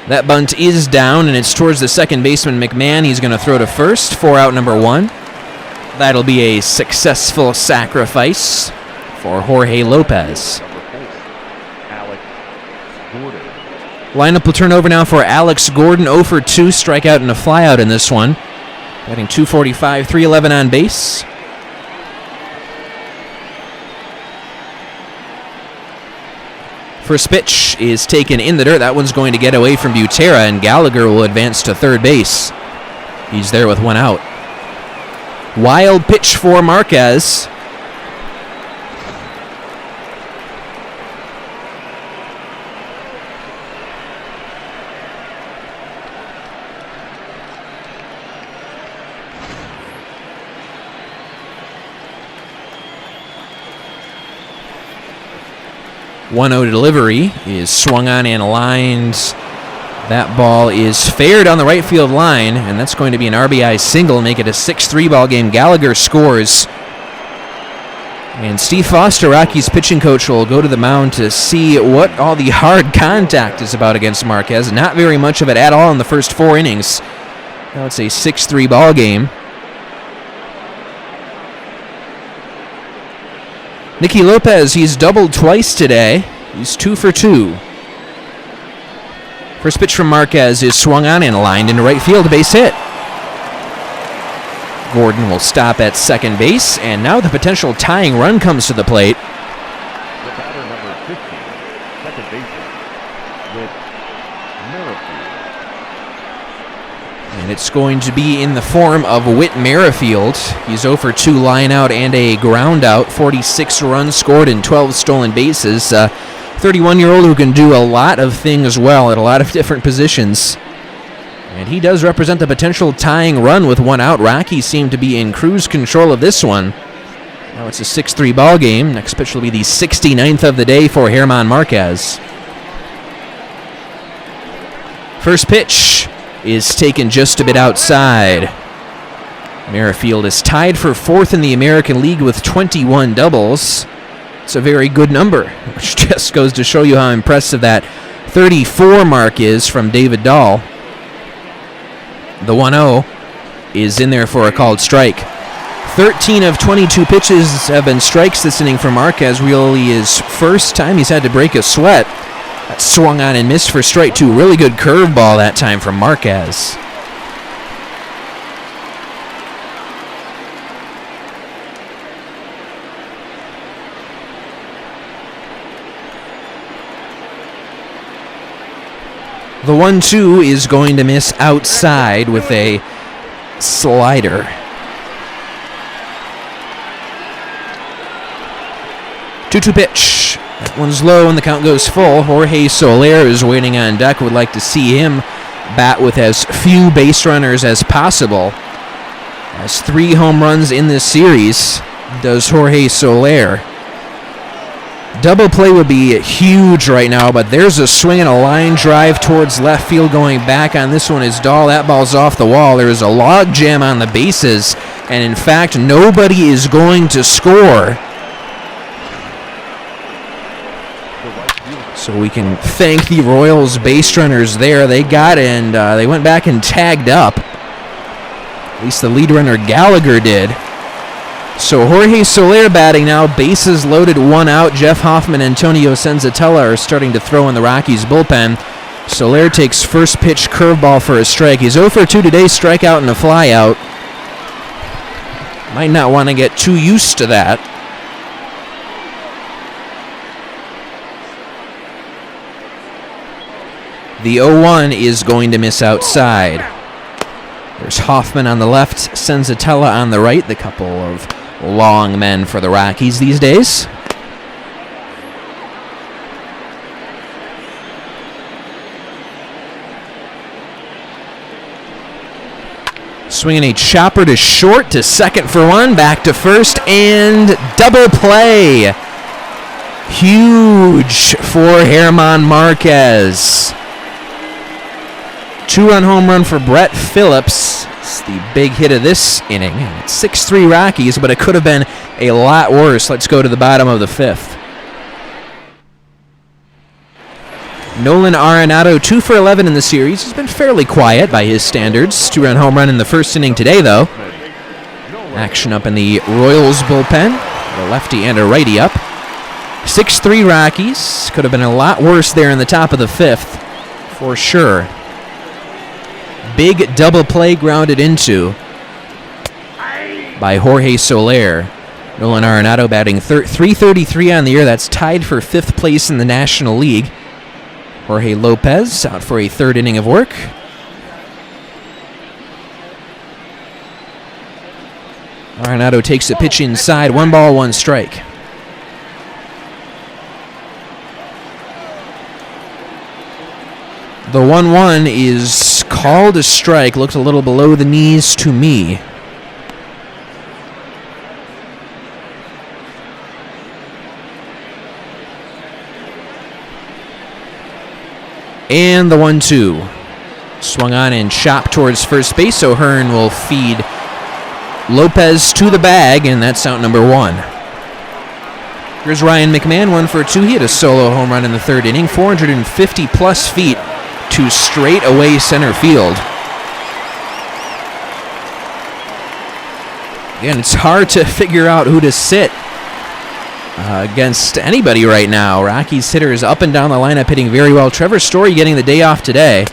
That bunt is down, and it's towards the second baseman, McMahon. He's going to throw to first, 4 out number 1. That'll be a successful sacrifice for Jorge Lopez. Lineup will turn over now for Alex Gordon, 0 for 2, strikeout and a flyout in this one. Batting .245, .311 on base. First pitch is taken in the dirt. That one's going to get away from Butera, and Gallagher will advance to third base. He's there with 1 out. Wild pitch for Marquez. .1-0 delivery is swung on and lined. That ball is fair down the right field line, and that's going to be an RBI single, make it a 6-3 ball game. Gallagher scores. And Steve Foster, Rockies pitching coach, will go to the mound to see what all the hard contact is about against Marquez. Not very much of it at all in the first 4 innings. Now it's a 6-3 ball game. Nicky Lopez, he's doubled twice today. He's 2 for 2. First pitch from Marquez is swung on and lined into right field, a base hit. Gordon will stop at second base, and now the potential tying run comes to the plate. The batter number 50, second baseman, with Merrifield. And it's going to be in the form of Whit Merrifield. He's 0 for 2 line out and a ground out. 46 runs scored and 12 stolen bases. 31-year-old who can do a lot of things well at a lot of different positions. And he does represent the potential tying run with 1 out. Rockies seem to be in cruise control of this one. Now it's a 6-3 ball game. Next pitch will be the 69th of the day for German Marquez. First pitch is taken just a bit outside. Merrifield is tied for 4th in the American League with 21 doubles. It's a very good number, which just goes to show you how impressive that 34 mark is from David Dahl. The 1-0 is in there for a called strike. 13 of 22 pitches have been strikes this inning for Marquez. Really his first time he's had to break a sweat. That swung on and missed for strike 2. Really good curveball that time from Marquez. The 1-2 is going to miss outside with a slider. Two-two pitch. That one's low and the count goes full. Jorge Soler is waiting on deck. Would like to see him bat with as few base runners as possible. Has 3 home runs in this series, does Jorge Soler. Double play would be huge right now, but there's a swing and a line drive towards left field. Going back on this one is Dahl. That ball's off the wall. There is a log jam on the bases, and in fact, nobody is going to score. So we can thank the Royals base runners there. They got it, and they went back and tagged up. At least the lead runner Gallagher did. So Jorge Soler batting now, bases loaded, 1 out. Jeff Hoffman and Antonio Senzatella are starting to throw in the Rockies bullpen. Soler takes first pitch curveball for a strike. He's 0 for 2 today, strikeout and a flyout. Might not want to get too used to that. The 0-1 is going to miss outside. There's Hoffman on the left, Senzatella on the right, the couple of long men for the Rockies these days. Swinging a chopper to short, to second for one, back to first, and double play. Huge for German Marquez. 2-run home run for Brett Phillips. It's the big hit of this inning. It's 6-3 Rockies, but it could have been a lot worse. Let's go to the bottom of the fifth. Nolan Arenado, 2 for 11 in the series. He's been fairly quiet by his standards. 2-run home run in the first inning today, though. Action up in the Royals bullpen. A lefty and a righty up. 6-3 Rockies. Could have been a lot worse there in the top of the fifth, for sure. Big double play grounded into by Jorge Soler. Nolan Arenado batting .333 on the year. That's tied for 5th place in the National League. Jorge Lopez out for a 3rd inning of work. Arenado takes a pitch inside. 1 ball, 1 strike. The 1-1 is called a strike. Looked a little below the knees to me. And the 1-2. Swung on and chopped towards first base. O'Hearn will feed Lopez to the bag, and that's out number 1. Here's Ryan McMahon, 1 for 2. He had a solo home run in the 3rd inning. 450-plus feet to straight away center field. Again, it's hard to figure out who to sit against anybody right now. Rockies hitters up and down the lineup hitting very well. Trevor Story getting the day off today.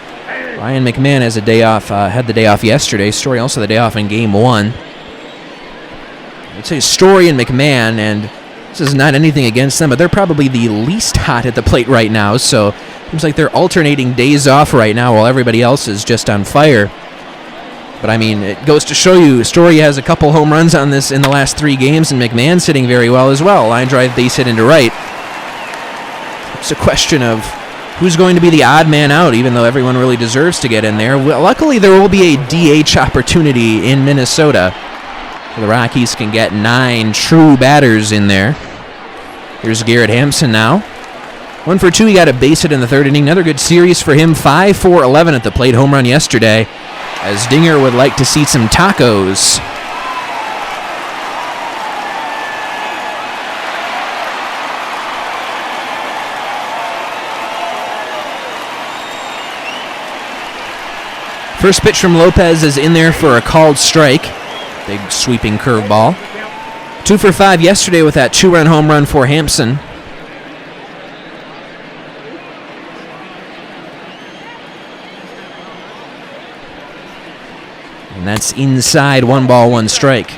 Ryan McMahon has a day off, had the day off yesterday. Story also the day off in Game 1. I'd say Story and McMahon, and this is not anything against them, but they're probably the least hot at the plate right now, so seems like they're alternating days off right now while everybody else is just on fire. But I mean, it goes to show you, Story has a couple home runs on this in the last 3 games, and McMahon's hitting very well as well. Line drive, base hit into right. It's a question of who's going to be the odd man out, even though everyone really deserves to get in there. Well, luckily, there will be a DH opportunity in Minnesota. The Rockies can get 9 true batters in there. Here's Garrett Hampson now. 1 for 2, he got a base hit in the 3rd inning. Another good series for him. 5 for 11 at the plate. Home run yesterday, as Dinger would like to see some tacos. First pitch from Lopez is in there for a called strike. Big sweeping curveball. 2 for 5 yesterday with that 2-run home run for Hampson. And that's inside. 1 ball, 1 strike.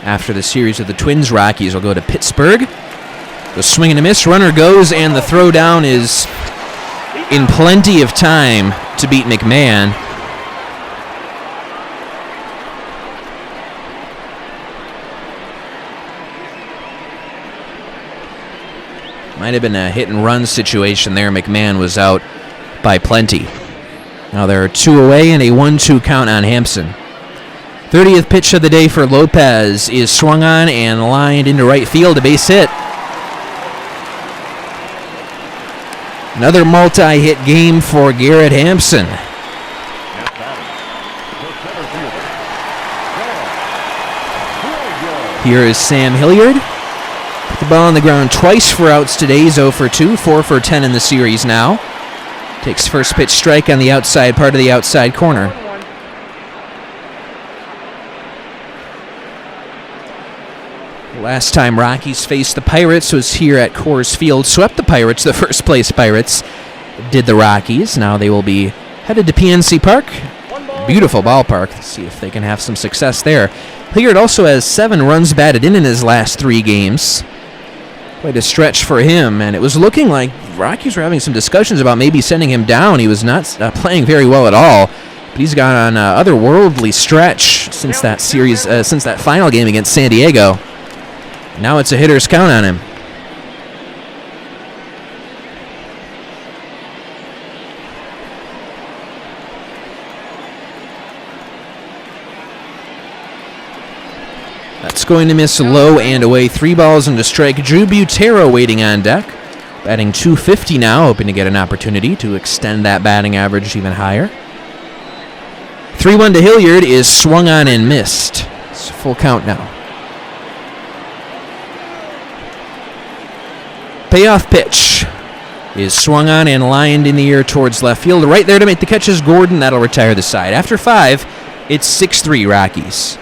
After the series of the Twins, Rockies will go to Pittsburgh. The swing and a miss. Runner goes, and the throw down is in plenty of time to beat McMahon. Might have been a hit-and-run situation there. McMahon was out by plenty. Now there are 2 away and a 1-2 count on Hampson. 30th pitch of the day for Lopez is swung on and lined into right field, a base hit. Another multi-hit game for Garrett Hampson. Here is Sam Hilliard. Put the ball on the ground twice for outs today. He's 0 for 2, 4 for 10 in the series now. Takes first pitch strike on the outside part of the outside corner. 1-1. Last time Rockies faced the Pirates was here at Coors Field. Swept the Pirates, the first place Pirates did the Rockies. Now they will be headed to PNC Park. Beautiful ballpark. Let's see if they can have some success there. Hilliard also has 7 runs batted in his last 3 games. Quite a stretch for him, and it was looking like Rockies were having some discussions about maybe sending him down. He was not playing very well at all, but he's gone on otherworldly stretch since that series, since that final game against San Diego. Now it's a hitter's count on him. That's going to miss low and away. 3 balls and a strike. Drew Butero waiting on deck. Batting .250 now, hoping to get an opportunity to extend that batting average even higher. 3-1 to Hilliard is swung on and missed. It's a full count now. Payoff pitch is swung on and lined in the air towards left field. Right there to make the catch is Gordon. That'll retire the side. After 5, it's 6-3 Rockies.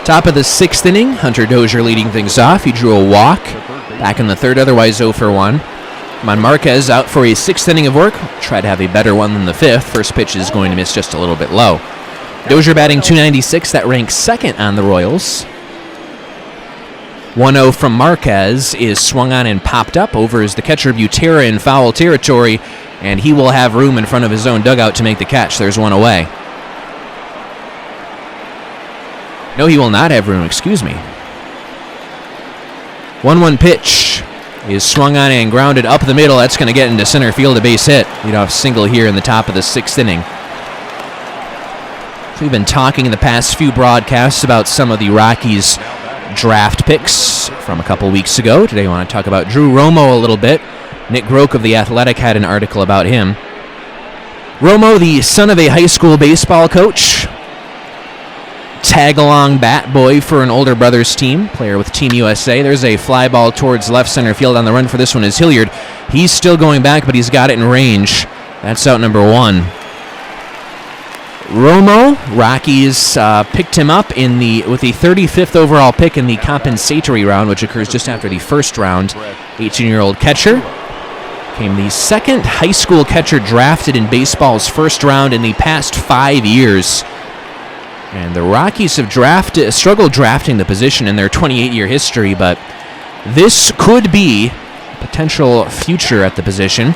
Top of the 6th inning, Hunter Dozier leading things off. He drew a walk back in the 3rd, otherwise 0 for 1. Juan Marquez out for a 6th inning of work. Try to have a better one than the 5th. First pitch is going to miss just a little bit low. Dozier batting .296. That ranks 2nd on the Royals. 1-0 from Marquez is swung on and popped up. Over is the catcher Butera in foul territory, and he will have room in front of his own dugout to make the catch. There's one away. No, he will not have room, excuse me. 1-1 pitch is swung on and grounded up the middle. That's going to get into center field, a base hit. Leadoff single here in the top of the 6th inning. So we've been talking in the past few broadcasts about some of the Rockies draft picks from a couple weeks ago. Today I want to talk about Drew Romo a little bit. Nick Groke of The Athletic had an article about him. Romo, the son of a high school baseball coach, tag-along bat boy for an older brother's team, player with Team USA. There's a fly ball towards left center field. On the run for this one is Hilliard. He's still going back, but he's got it in range. That's out number 1. Romo, Rockies picked him up with the 35th overall pick in the compensatory round, which occurs just after the first round. 18-year-old catcher. Became the 2nd high school catcher drafted in baseball's first round in the past 5 years. And the Rockies have struggled drafting the position in their 28-year history, but this could be a potential future at the position.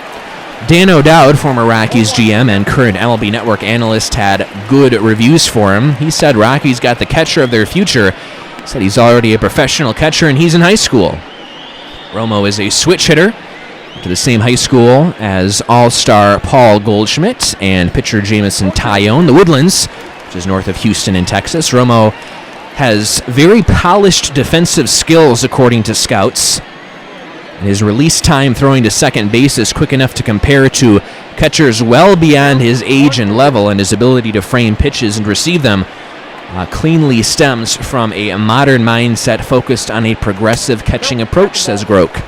Dan O'Dowd, former Rockies GM and current MLB Network analyst, had good reviews for him. He said Rockies got the catcher of their future. He said he's already a professional catcher and he's in high school. Romo is a switch hitter to the same high school as all-star Paul Goldschmidt and pitcher Jamison Tyone. The Woodlands, which is north of Houston in Texas. Romo has very polished defensive skills, according to scouts. His release time throwing to second base is quick enough to compare to catchers well beyond his age and level, and his ability to frame pitches and receive them cleanly stems from a modern mindset focused on a progressive catching approach, says Groke.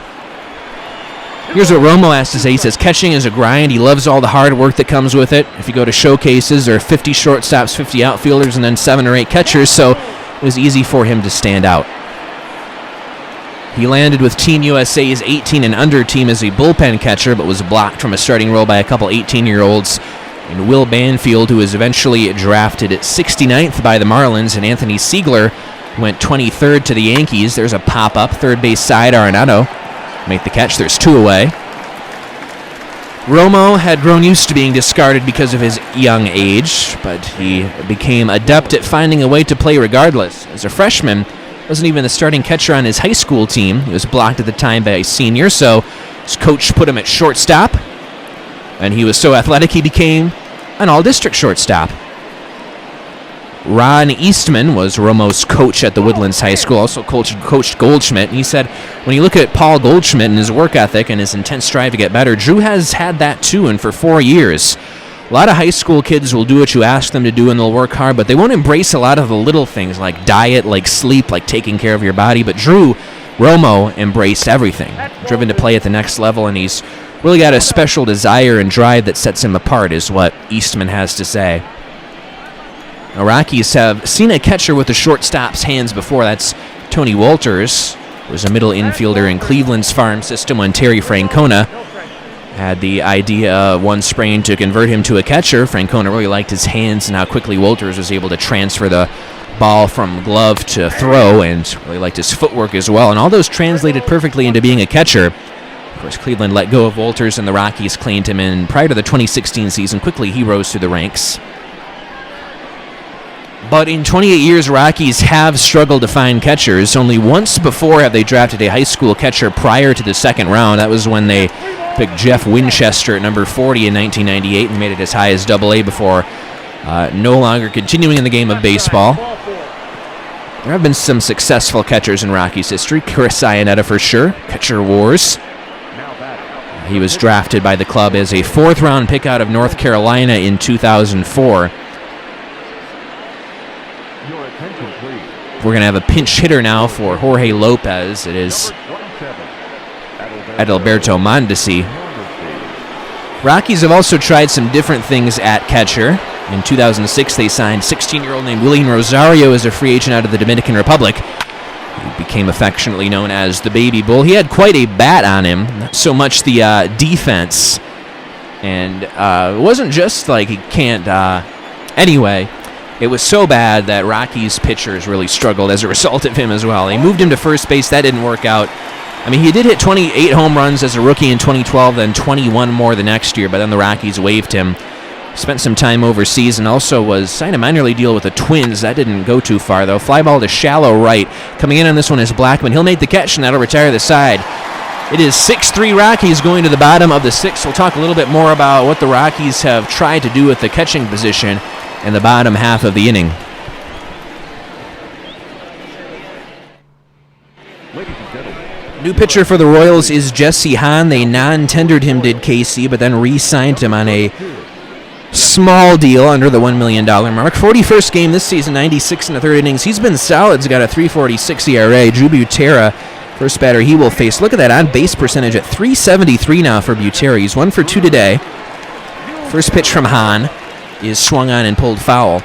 Here's what Romo has to say. He says, catching is a grind. He loves all the hard work that comes with it. If you go to showcases, there are 50 shortstops, 50 outfielders, and then 7 or 8 catchers, so it was easy for him to stand out. He landed with Team USA's 18 and under team as a bullpen catcher, but was blocked from a starting role by a couple 18-year-olds in Will Banfield, who was eventually drafted at 69th by the Marlins, and Anthony Siegler went 23rd to the Yankees. There's a pop-up, third base side, Arenado. Make the catch, there's 2 away. Romo had grown used to being discarded because of his young age, but he became adept at finding a way to play regardless. As a freshman, wasn't even the starting catcher on his high school team. He was blocked at the time by a senior, so his coach put him at shortstop, and he was so athletic he became an all-district shortstop. Ron Eastman was Romo's coach at the Woodlands High School, also coached Goldschmidt, and he said, when you look at Paul Goldschmidt and his work ethic and his intense strive to get better, Drew has had that too, and for 4 years. A lot of high school kids will do what you ask them to do and they'll work hard, but they won't embrace a lot of the little things like diet, like sleep, like taking care of your body. But Drew Romo embraced everything, driven to play at the next level, and he's really got a special desire and drive that sets him apart, is what Eastman has to say. The Rockies have seen a catcher with the shortstop's hands before. That's Tony Walters, who was a middle infielder in Cleveland's farm system when Terry Francona had the idea one spring to convert him to a catcher. Francona really liked his hands and how quickly Walters was able to transfer the ball from glove to throw, and really liked his footwork as well. And all those translated perfectly into being a catcher. Of course, Cleveland let go of Walters and the Rockies claimed him in prior to the 2016 season. Quickly, he rose through the ranks. But in 28 years, Rockies have struggled to find catchers. Only once before have they drafted a high school catcher prior to the second round. That was when they picked Jeff Winchester at number 40 in 1998 and made it as high as AA before no longer continuing in the game of baseball. There have been some successful catchers in Rockies history. Chris Iannetta for sure. Catcher Wars. He was drafted by the club as a fourth-round pick out of North Carolina in 2004. We're going to have a pinch hitter now for Jorge Lopez. It is Adalberto Mondesi. Rockies have also tried some different things at catcher. In 2006, they signed 16-year-old named William Rosario as a free agent out of the Dominican Republic. He became affectionately known as the Baby Bull. He had quite a bat on him, not so much the defense. And it wasn't just like he can't... Anyway, it was so bad that Rockies pitchers really struggled as a result of him as well. They moved him to first base. That didn't work out. I mean, he did hit 28 home runs as a rookie in 2012, then 21 more the next year, but then the Rockies waived him. Spent some time overseas and also was signed a minor league deal with the Twins. That didn't go too far, though. Fly ball to shallow right. Coming in on this one is Blackman. He'll make the catch, and that'll retire the side. It is 6-3 Rockies going to the bottom of the sixth. We'll talk a little bit more about what the Rockies have tried to do with the catching position in the bottom half of the inning. New pitcher for the Royals is Jesse Hahn. They non-tendered him, did KC, but then re-signed him on a small deal under the $1 million mark. 41st game this season, 96 in the third innings. He's been solid. He's got a 3.46 ERA. Drew Butera, first batter he will face. Look at that on-base percentage at 373 now for Butera. He's 1 for 2 today. First pitch from Hahn is swung on and pulled foul.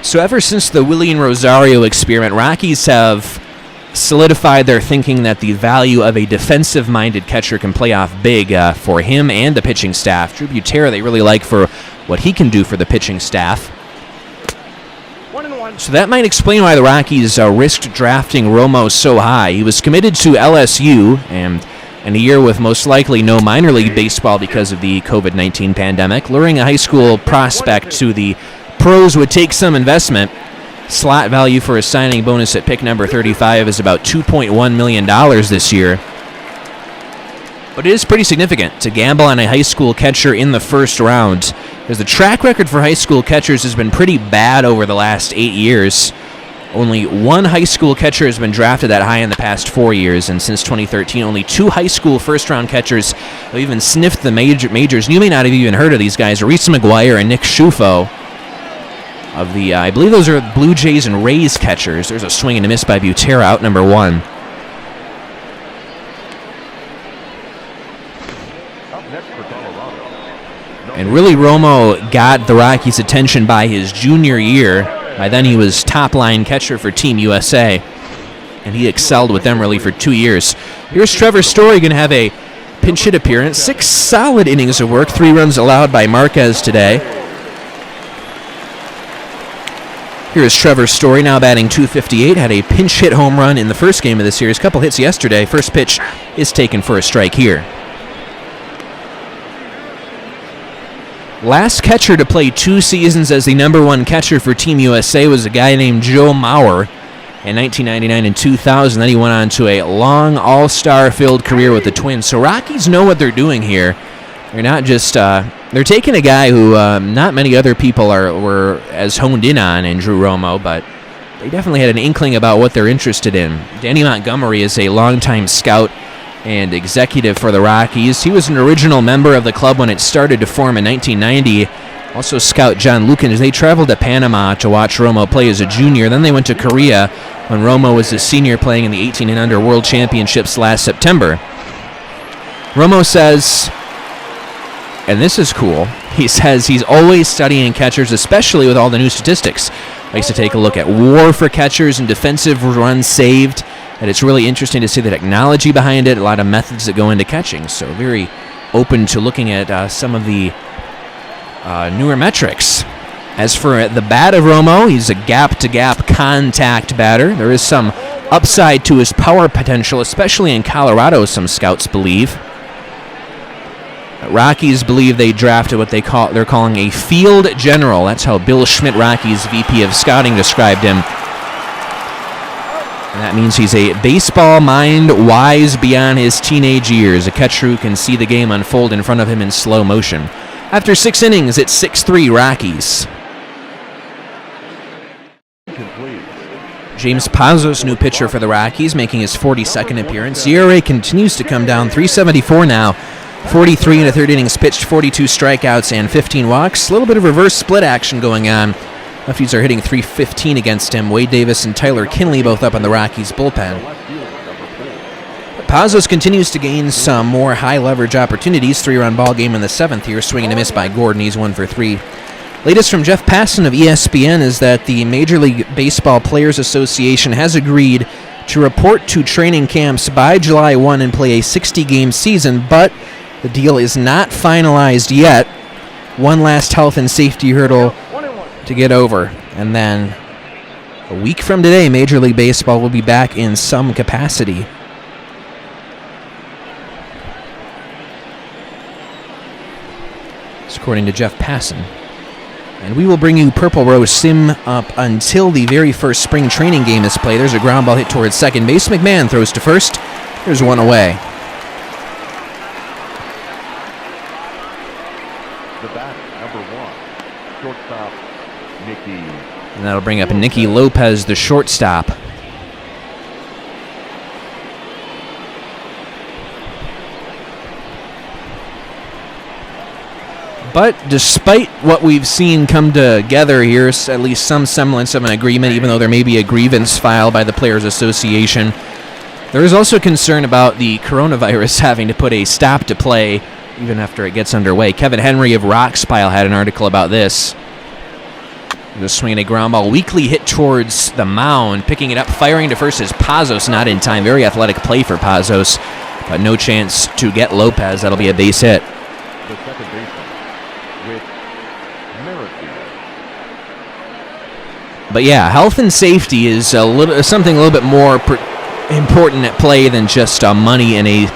So ever since the William Rosario experiment, Rockies have solidified their thinking that the value of a defensive-minded catcher can play off big for him and the pitching staff. Drew Butera they really like for what he can do for the pitching staff. 1-1. So that might explain why the Rockies risked drafting Romo so high. He was committed to LSU, and in a year with most likely no minor league baseball because of the COVID-19 pandemic, luring a high school prospect to the pros would take some investment. Slot value for a signing bonus at pick number 35 is about $2.1 million this year. But it is pretty significant to gamble on a high school catcher in the first round, because the track record for high school catchers has been pretty bad over the last 8 years. Only one high school catcher has been drafted that high in the past 4 years, and since 2013, only 2 high school first-round catchers have even sniffed the majors. And you may not have even heard of these guys, Reese McGuire and Nick Schufo. Of the, I believe those are Blue Jays and Rays catchers. There's a swing and a miss by Butera, out number 1. And really, Romo got the Rockies' attention by his junior year. By then, he was top-line catcher for Team USA, and he excelled with them really for 2 years. Here's Trevor Story going to have a pinch hit appearance. 6 solid innings of work, 3 runs allowed by Marquez today. Here is Trevor Story, now batting .258, had a pinch hit home run in the first game of the series, couple hits yesterday. First pitch is taken for a strike here. Last catcher to play 2 seasons as the number 1 catcher for Team USA was a guy named Joe Mauer in 1999 and 2000. Then he went on to a long all-star filled career with the Twins. So Rockies know what they're doing here. They're not just, they're taking a guy who not many other people were as honed in on in Drew Romo, but they definitely had an inkling about what they're interested in. Danny Montgomery is a longtime scout and executive for the Rockies. He was an original member of the club when it started to form in 1990. Also scout John Lucan, they traveled to Panama to watch Romo play as a junior. Then they went to Korea when Romo was a senior playing in the 18 and under World Championships last September. Romo says, and this is cool, he says he's always studying catchers, especially with all the new statistics. Likes to take a look at WAR for catchers and defensive runs saved. And it's really interesting to see the technology behind it, a lot of methods that go into catching. So very open to looking at some of the newer metrics. As for the bat of Romo, he's a gap-to-gap contact batter. There is some upside to his power potential, especially in Colorado, some scouts believe. Rockies believe they drafted what they're calling a field general. That's how Bill Schmidt, Rockies VP of Scouting, described him. And that means he's a baseball mind, wise beyond his teenage years, a catcher who can see the game unfold in front of him in slow motion. After 6 innings, it's 6-3 Rockies. James Pazos, new pitcher for the Rockies, making his 42nd appearance. ERA continues to come down, 3.74 now. 43 in the third innings pitched, 42 strikeouts and 15 walks. A little bit of reverse split action going on. Lefties are hitting .315 against him. Wade Davis and Tyler Kinley both up on the Rockies bullpen. Pazos continues to gain some more high-leverage opportunities. 3-run ball game in the 7th here. Swing and a miss by Gordon. He's 1 for 3. Latest from Jeff Passan of ESPN is that the Major League Baseball Players Association has agreed to report to training camps by July 1 and play a 60-game season, but the deal is not finalized yet. One last health and safety hurdle to get over. And then a week from today, Major League Baseball will be back in some capacity. That's according to Jeff Passan. And we will bring you Purple Rose Sim up until the very first spring training game is played. There's a ground ball hit towards second base. McMahon throws to first. There's one away. The bat, number 1, shortstop, Nicky. And that'll bring up Nicky Lopez, the shortstop. But despite what we've seen come together here, at least some semblance of an agreement, even though there may be a grievance filed by the Players Association, there is also concern about the coronavirus having to put a stop to play even after it gets underway. Kevin Henry of Rockspile had an article about this. Just swinging a ground ball, weakly hit towards the mound, picking it up, firing to first is Pazos, not in time. Very athletic play for Pazos, but no chance to get Lopez. That'll be a base hit. The second baseman with Merrifield. But yeah, health and safety is something a little bit more important at play than just money in a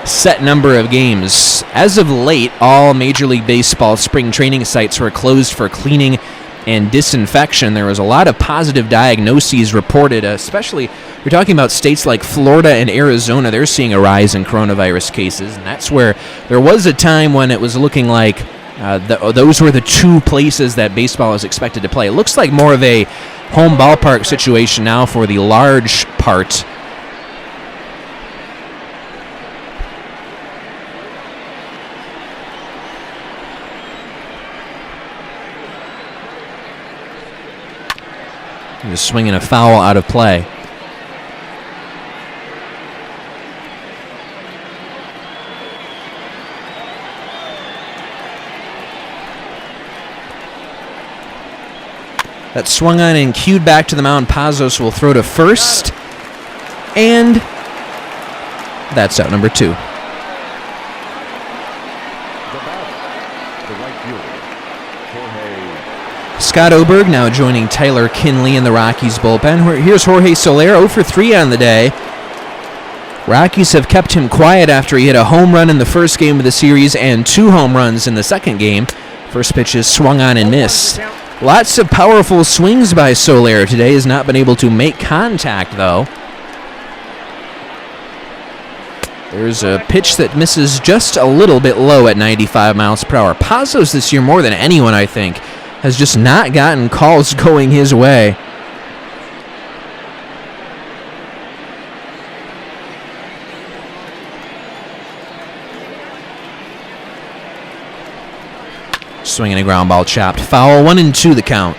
set number of games. As of late, all Major League Baseball spring training sites were closed for cleaning and disinfection. There was a lot of positive diagnoses reported, especially you're talking about states like Florida and Arizona. They're seeing a rise in coronavirus cases, and that's where there was a time when it was looking like those were the two places that baseball is expected to play. It looks like more of a home ballpark situation now for the large part. Just swinging a foul out of play. That swung on and cued back to the mound. Pazos will throw to first. And that's out, number 2. Scott Oberg now joining Tyler Kinley in the Rockies bullpen. Here's Jorge Soler, 0 for 3 on the day. Rockies have kept him quiet after he hit a home run in the first game of the series and 2 home runs in the second game. First pitch is swung on and missed. Lots of powerful swings by Soler today. Has not been able to make contact, though. There's a pitch that misses just a little bit low at 95 miles per hour. Pazos this year, more than anyone, I think, has just not gotten calls going his way. Swinging a ground ball chopped foul. 1-2 the count.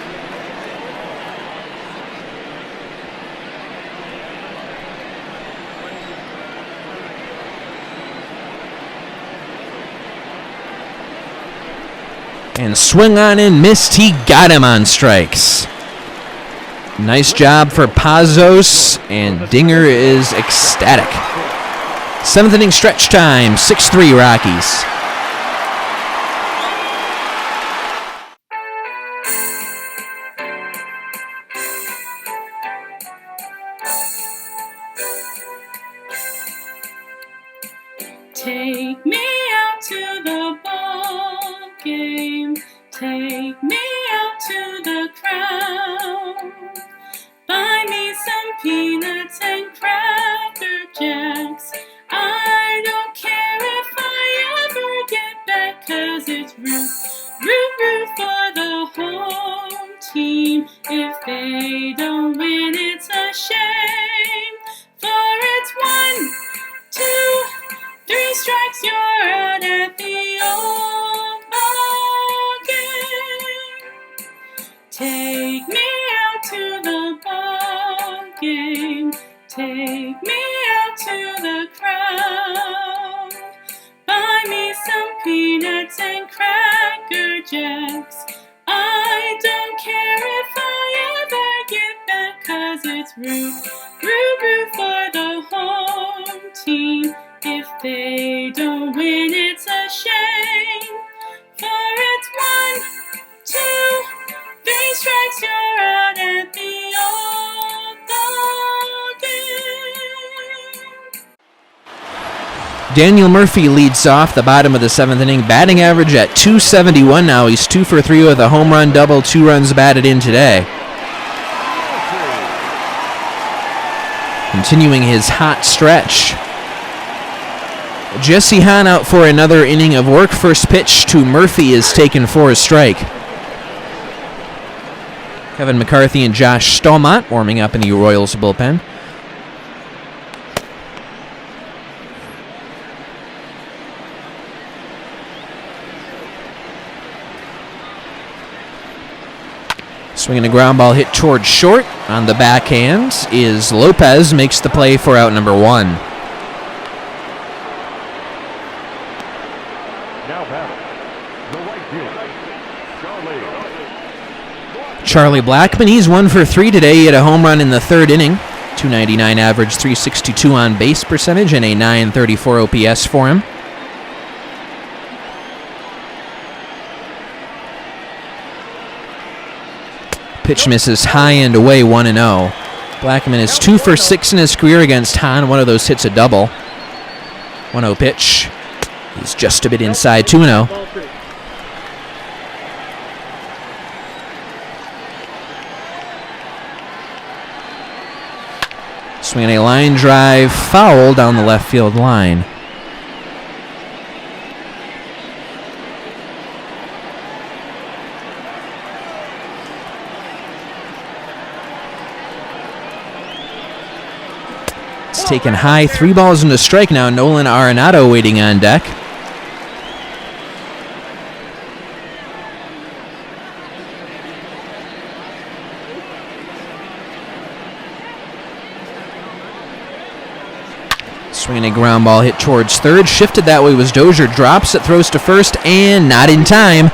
And swung on and missed. He got him on strikes. Nice job for Pazos, and Dinger is ecstatic. 7th inning stretch time, 6-3 Rockies. Take me out to the ball game. Take me out to the crowd. Buy me some peanuts and Cracker Jacks. I don't care if I ever get back, 'cause it's root for the home team. If they don't win, it's a shame. For it's 1, 2, 3 strikes, you're out at the old ball game. Take me out to the ball game. Take me out to the crowd. Buy me some peanuts and Cracker Jacks. I don't care if I ever get back, 'cause it's root for the home team. If they don't win, it's a shame. For it's 1, 2, 3 strikes, you're out at the old ball game. Daniel Murphy leads off the bottom of the 7th inning. Batting average at .271 now. He's 2 for 3 with a home run double, 2 runs batted in today. Continuing his hot stretch. Jesse Hahn out for another inning of work. First pitch to Murphy is taken for a strike. Kevin McCarthy and Josh Stallmont warming up in the Royals bullpen. Swinging a ground ball hit towards short. On the backhand is Lopez, makes the play for out number 1. Now batting, the right fielder, Charlie Blackmon, he's 1 for 3 today. He had a home run in the 3rd inning. .299 average, .362 on base percentage, and a .934 OPS for him. Pitch misses high and away, 1-0. Blackmon is 2 for 6 in his career against Hahn. One of those hits a double. 1-0 pitch. He's just a bit inside, 2-0. Swinging a line drive, foul down the left field line. It's taken high, 3 balls and a strike now. Nolan Arenado waiting on deck. Swinging a ground ball hit towards third. Shifted that way was Dozier. Drops it, throws to first, and not in time.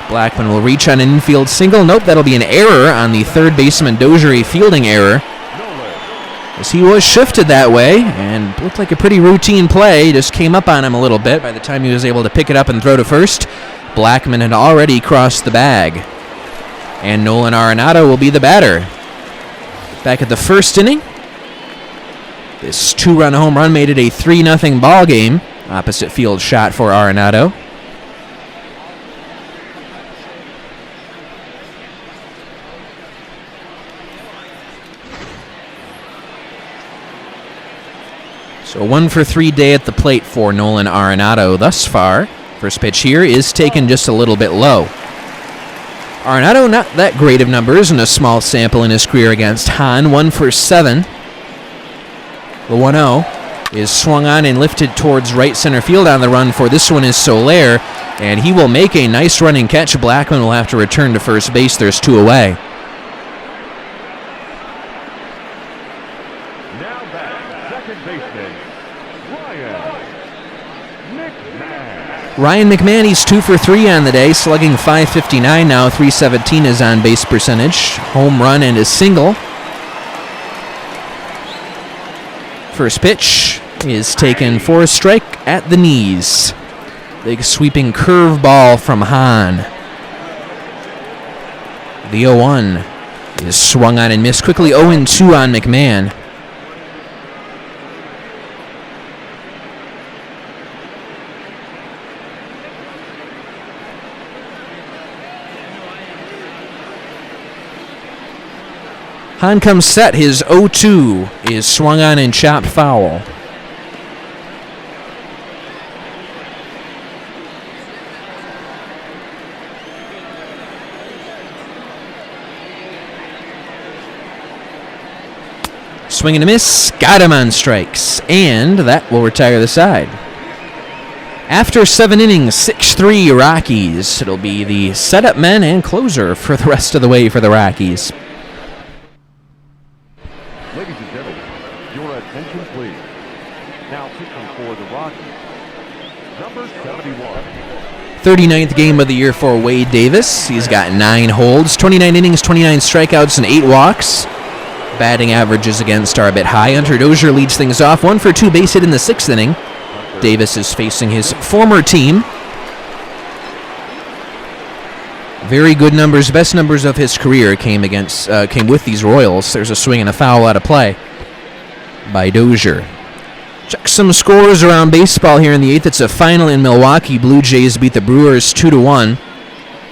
Blackmon will reach on an infield single. Nope, that'll be an error on the third baseman Dozier, a fielding error. As he was shifted that way, and looked like a pretty routine play. Just came up on him a little bit. By the time he was able to pick it up and throw to first, Blackmon had already crossed the bag. And Nolan Arenado will be the batter. Back at the first inning, this 2-run home run made it a 3-0 ball game. Opposite field shot for Arenado. So 1 for 3 day at the plate for Nolan Arenado thus far. First pitch here is taken just a little bit low. Arenado not that great of numbers in a small sample in his career against Hahn. 1 for 7. The 1-0 is swung on and lifted towards right center field. On the run for this one is Soler, And he will make a nice running catch. Blackman will have to return to first base. There's 2 away. Now back, second baseman, Ryan McMahon, he's 2 for 3 on the day, slugging .559 now. .317 is on base percentage. Home run and a single. First pitch is taken for a strike at the knees. Big sweeping curveball from Hahn. The 0-1 is swung on and missed quickly. 0-2 on McMahon. Hahn comes set. His 0-2 is swung on and chopped foul. Swing and a miss, got him on strikes, and that will retire the side. After 7 innings, 6-3 Rockies. It'll be the setup men and closer for the rest of the way for the Rockies. Ladies and gentlemen, your attention please. Now pitching for the Rockies, number 71. 39th game of the year for Wade Davis. He's got 9 holds, 29 innings, 29 strikeouts, and 8 walks. Batting averages against are a bit high. Hunter Dozier leads things off. 1 for 2 base hit in the 6th inning. Davis is facing his former team. Very good numbers. Best numbers of his career came with these Royals. There's a swing and a foul out of play by Dozier. Check some scores around baseball here in the 8th. It's a final in Milwaukee. Blue Jays beat the Brewers 2-1.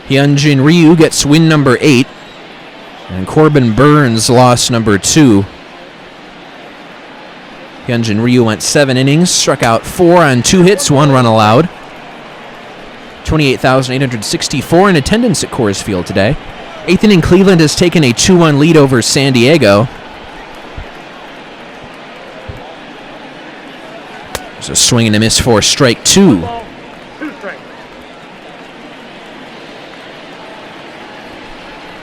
Hyunjin Ryu gets win number 8. And Corbin Burns lost number 2. Hyunjin Ryu went 7 innings, struck out 4 on 2 hits, 1 run allowed. 28,864 in attendance at Coors Field today. 8th inning, Cleveland has taken a 2-1 lead over San Diego. There's a swing and a miss for strike 2.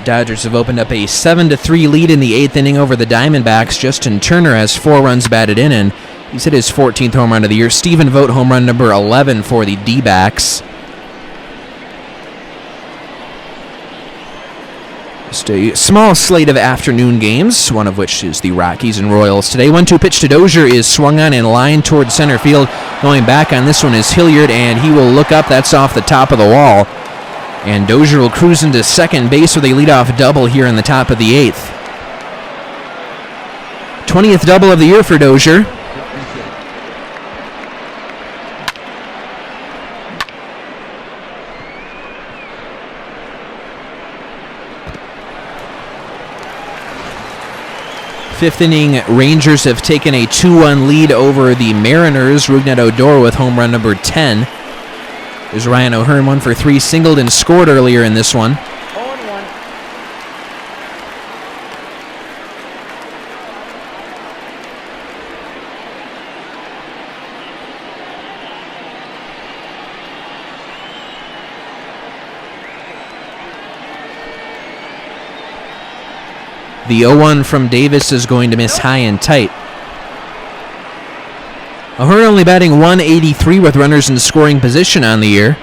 Dodgers have opened up a 7-3 lead in the 8th inning over the Diamondbacks. Justin Turner has 4 runs batted in, and he's hit his 14th home run of the year. Stephen Vogt, home run number 11 for the D-backs. Just a small slate of afternoon games, one of which is the Rockies and Royals today. 1-2 pitch to Dozier is swung on and lined towards center field. Going back on this one is Hilliard, and he will look up. That's off the top of the wall. And Dozier will cruise into second base with a leadoff double here in the top of the 8th. 20th double of the year for Dozier. Fifth inning, Rangers have taken a 2-1 lead over the Mariners. Rougned Odor with home run number 10. There's Ryan O'Hearn, 1 for 3, singled and scored earlier in this one. 0-1. The 0-1 from Davis is going to miss high and tight. O'Hearn only batting 183 with runners in scoring position on the year.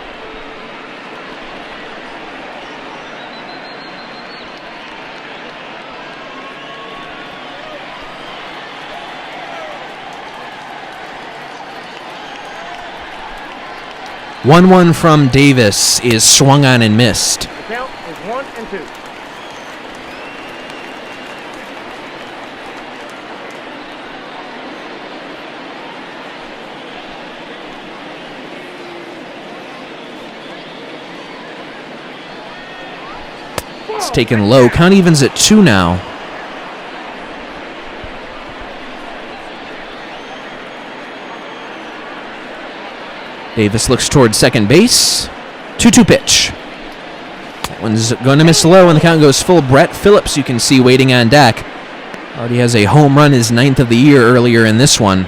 One from Davis is swung on and missed. The count is 1-2. It's taken low. Count evens at 2 now. Davis looks towards second base. 2-2 pitch. That one's going to miss low, and the count goes full. Brett Phillips, you can see, waiting on deck. Already has a home run, his 9th of the year earlier in this one.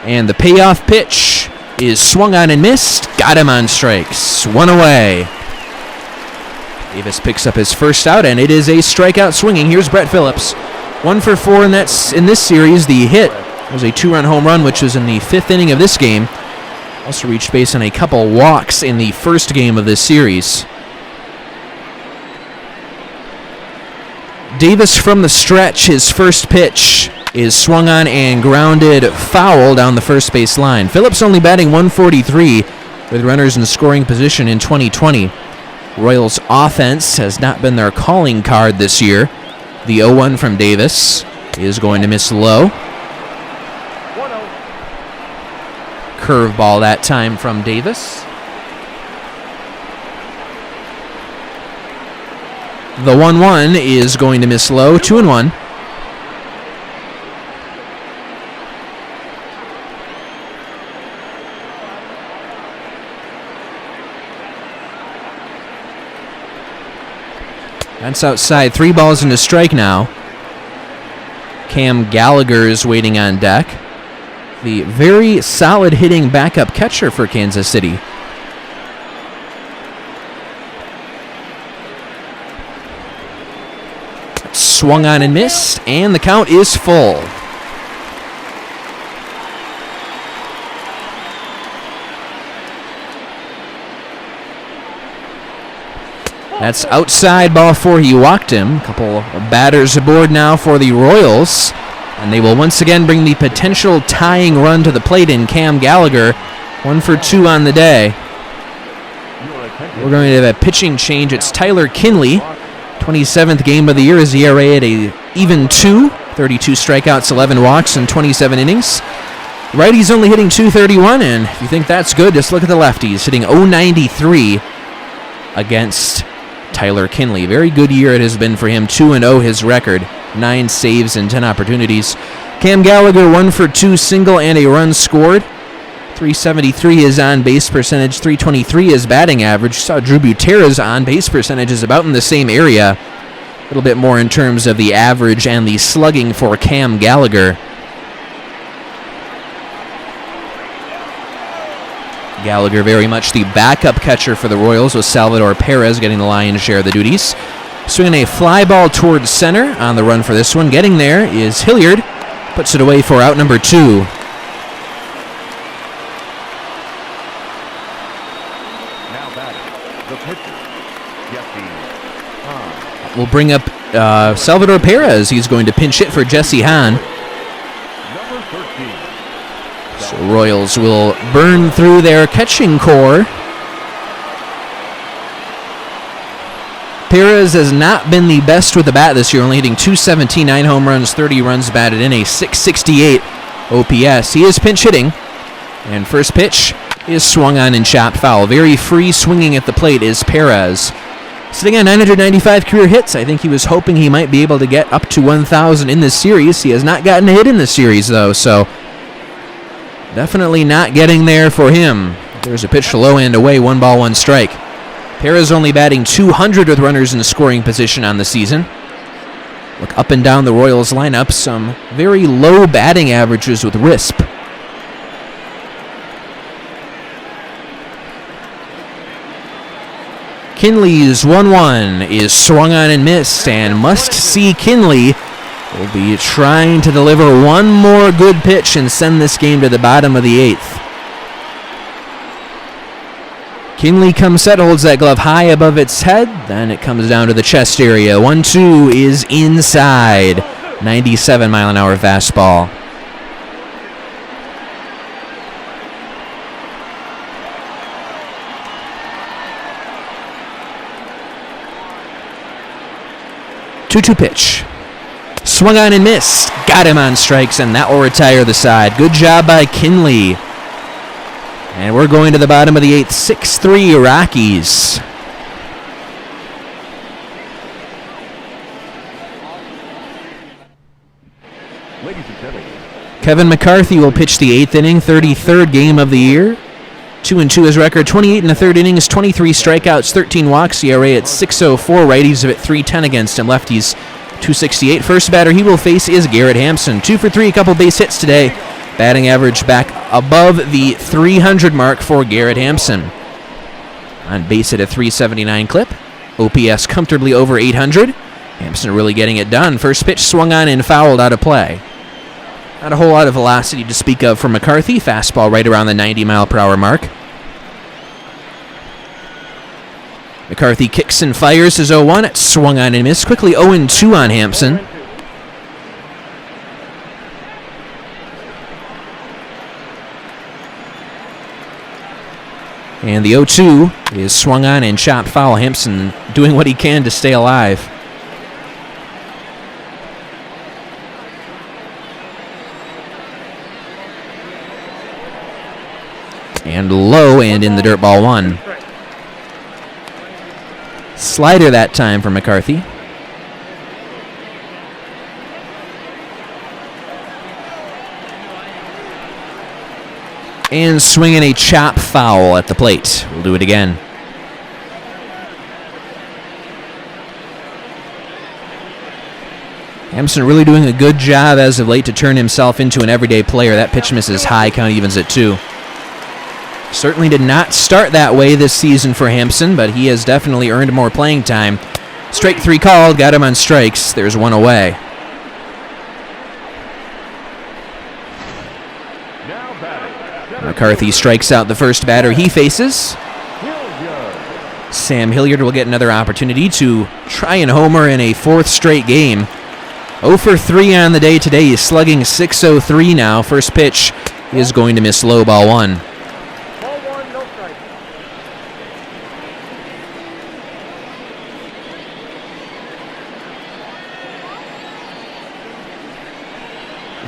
And the payoff pitch is swung on and missed. Got him on strikes. One away. Davis picks up his first out, and it is a strikeout swinging. Here's Brett Phillips. 1 for 4 in this series. The hit was a 2-run home run, which was in the 5th inning of this game. Also reached base on a couple walks in the first game of this series. Davis from the stretch, his first pitch is swung on and grounded foul down the first base line. Phillips only batting 143 with runners in scoring position in 2020. Royals offense has not been their calling card this year. The 0-1 from Davis is going to miss low. Curveball that time from Davis. The 1-1 is going to miss low. 2-1. That's outside. 3 balls and a strike now. Cam Gallagher is waiting on deck. The very solid hitting backup catcher for Kansas City. Swung on and missed, and the count is full. That's outside, ball 4. He walked him. A couple of batters aboard now for the Royals. And they will once again bring the potential tying run to the plate in Cam Gallagher. 1 for 2 on the day. We're going to have a pitching change. It's Tyler Kinley. 27th game of the year. His ERA at a even 2. 32 strikeouts, 11 walks, and 27 innings. Righty's only hitting .231, and if you think that's good, just look at the lefties. Hitting .093 against Tyler Kinley. Very good year it has been for him. 2-0 his record. 9 saves and 10 opportunities. Cam Gallagher 1 for 2, single and a run scored. 373 is on base percentage. 323 is batting average. Saw Drew Butera's on base percentage is about in the same area. A little bit more in terms of the average and the slugging for Cam Gallagher. Gallagher very much the backup catcher for the Royals, with Salvador Perez getting the lion's share of the duties. Swinging a fly ball towards center on the run for this one. Getting there is Hilliard. Puts it away for out number 2. Now batting, the pitcher, Jesse Hahn. We'll bring up Salvador Perez. He's going to pinch hit for Jesse Hahn. Number 13. So Royals will burn through their catching core. Perez has not been the best with the bat this year, only hitting .217, 9 home runs, 30 runs batted in, a .668 OPS. He is pinch hitting, and first pitch is swung on and chopped foul. Very free swinging at the plate is Perez. Sitting on 995 career hits. I think he was hoping he might be able to get up to 1,000 in this series. He has not gotten a hit in this series, though, so definitely not getting there for him. There's a pitch to low and away, 1 ball, 1 strike. Perez only batting .200 with runners in scoring position on the season. Look up and down the Royals lineup, some very low batting averages with RISP. Kinley's 1-1 is swung on and missed, and must-see Kinley will be trying to deliver one more good pitch and send this game to the bottom of the 8th. Kinley comes set, holds that glove high above its head, then it comes down to the chest area. 1-2 is inside. 97-mile-an-hour fastball. Two-two pitch. Swung on and missed. Got him on strikes, and that will retire the side. Good job by Kinley. And we're going to the bottom of the 8th, 6-3 Rockies. Ladies and gentlemen, Kevin McCarthy will pitch the 8th inning, 33rd game of the year. 2-2 his record, 28 in the 3rd innings, 23 strikeouts, 13 walks, ERA at 6.04. Righties have at 3.10 against him, lefties 2.68. First batter he will face is Garrett Hampson. 2 for 3, a couple base hits today. Batting average back above the 300 mark for Garrett Hampson. On base at a 379 clip. OPS comfortably over 800. Hampson really getting it done. First pitch swung on and fouled out of play. Not a whole lot of velocity to speak of for McCarthy. Fastball right around the 90-mile-per-hour mark. McCarthy kicks and fires his 0-1. It swung on and missed. Quickly 0-2 on Hampson. And the 0-2 is swung on and chopped foul. Hampson doing what he can to stay alive. And low and in the dirt, ball 1. Slider that time for McCarthy. And swinging a chop foul at the plate. We'll do it again. Hampson really doing a good job as of late to turn himself into an everyday player. That pitch misses high, count evens at 2. Certainly did not start that way this season for Hampson, but he has definitely earned more playing time. Strike 3 called, got him on strikes. There's 1 away. McCarthy strikes out the first batter he faces. Sam Hilliard will get another opportunity to try and homer in a 4th straight game. 0 for 3 on the day today. He's slugging .603 now. First pitch is going to miss low, ball 1.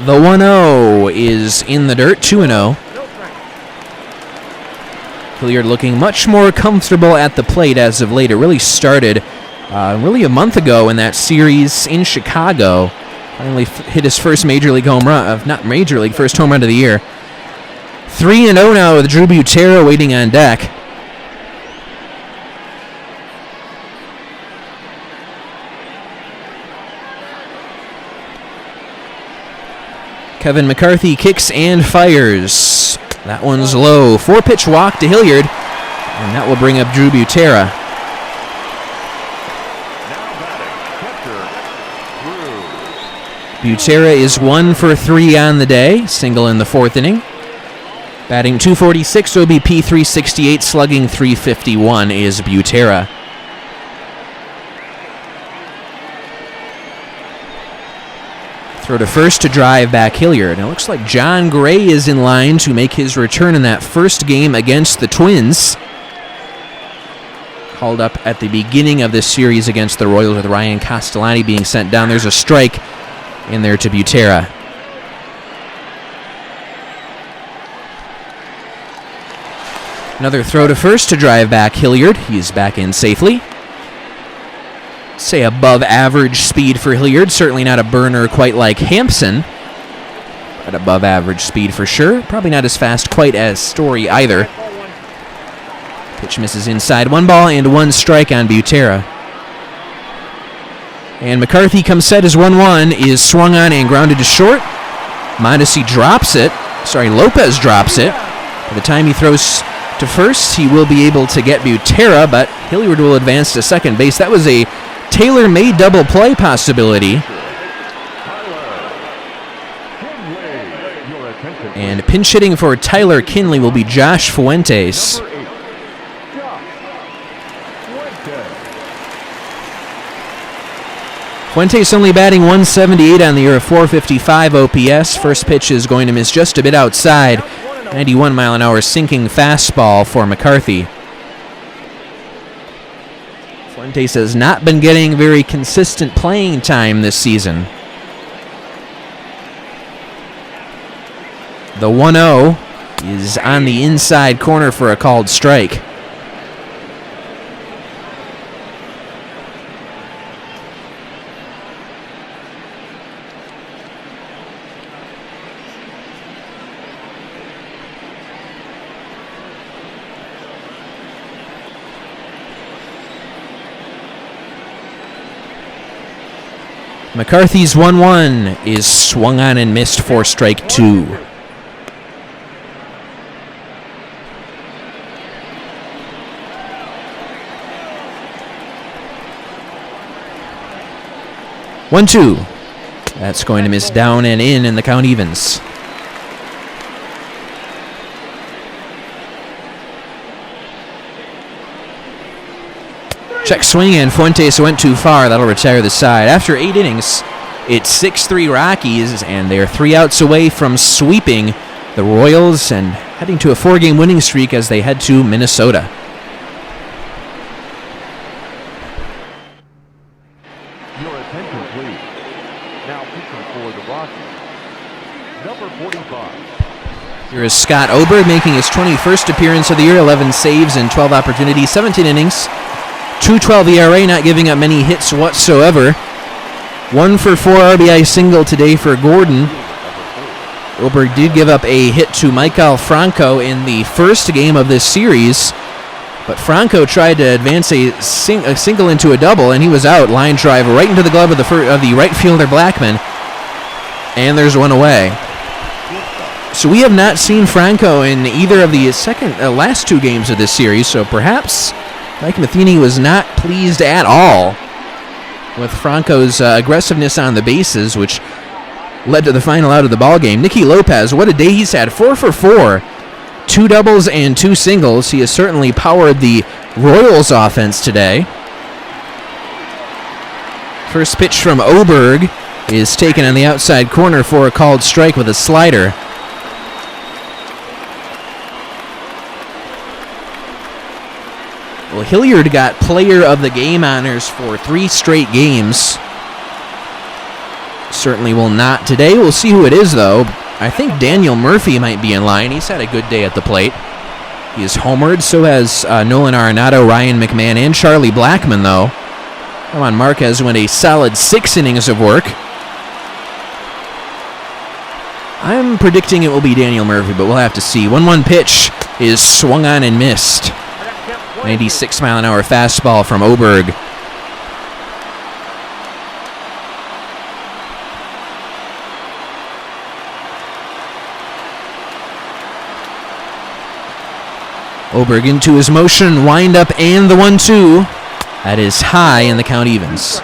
The 1-0 is in the dirt, 2-0. Hilliard looking much more comfortable at the plate as of late. It really started really a month ago in that series in Chicago. Finally hit his first major league home run, not major league, first home run of the year. 3-0 now with Drew Butera waiting on deck. Kevin McCarthy kicks and fires. That one's low. 4-pitch walk to Hilliard, and that will bring up Drew Butera. Butera is 1 for 3 on the day, single in the 4th inning. Batting .246, OBP .368, slugging .351 is Butera. Throw to first to drive back Hilliard. And it looks like John Gray is in line to make his return in that first game against the Twins. Called up at the beginning of this series against the Royals with Ryan Castellani being sent down. There's a strike in there to Butera. Another throw to first to drive back Hilliard. He's back in safely. Say above average speed for Hilliard. Certainly not a burner quite like Hampson, but above average speed for sure. Probably not as fast quite as Story either. Pitch misses inside. 1 ball and 1 strike on Butera. And McCarthy comes set as 1-1, is swung on and grounded to short. Mondesi drops it. Lopez drops it. By the time he throws to first, he will be able to get Butera, but Hilliard will advance to second base. That was a tailor-made double play possibility. And pinch hitting for Tyler Kinley will be Josh Fuentes. Fuentes only batting .178 on the year, of .455 OPS. First pitch is going to miss just a bit outside. 91-mile-an-hour sinking fastball for McCarthy. Fuentes has not been getting very consistent playing time this season. The 1-0 is on the inside corner for a called strike. McCarthy's 1-1 is swung on and missed for strike 2. 1-2. That's going to miss down and in the count evens. Check swing, and Fuentes went too far. That'll retire the side. After 8 innings, it's 6-3 Rockies, and they're 3 outs away from sweeping the Royals and heading to a 4-game winning streak as they head to Minnesota. Your attention, please. Now pitching for the Rockies, number 45. Here is Scott Oberg making his 21st appearance of the year, 11 saves and 12 opportunities, 17 innings, 2.12 ERA, not giving up many hits whatsoever. 1-for-4 RBI single today for Gordon. Oberg did give up a hit to Michael Franco in the first game of this series, but Franco tried to advance a single into a double, and he was out. Line drive right into the glove of the right fielder Blackman, and there's one away. So we have not seen Franco in either of the last 2 games of this series, so perhaps Mike Matheny was not pleased at all with Franco's aggressiveness on the bases, which led to the final out of the ballgame. Nicky Lopez, what a day he's had. 4-for-4. 2 doubles and 2 singles. He has certainly powered the Royals offense today. First pitch from Oberg is taken on the outside corner for a called strike with a slider. Well, Hilliard got player of the game honors for 3 straight games. Certainly will not today. We'll see who it is, though. I think Daniel Murphy might be in line. He's had a good day at the plate. He is homered. So has Nolan Arenado, Ryan McMahon, and Charlie Blackman, though. Juan Marquez went a solid 6 innings of work. I'm predicting it will be Daniel Murphy, but we'll have to see. 1-1 pitch is swung on and missed. 96-mile-an-hour fastball from Oberg. Oberg into his motion, wind-up, and the 1-2. That is high, in the count evens.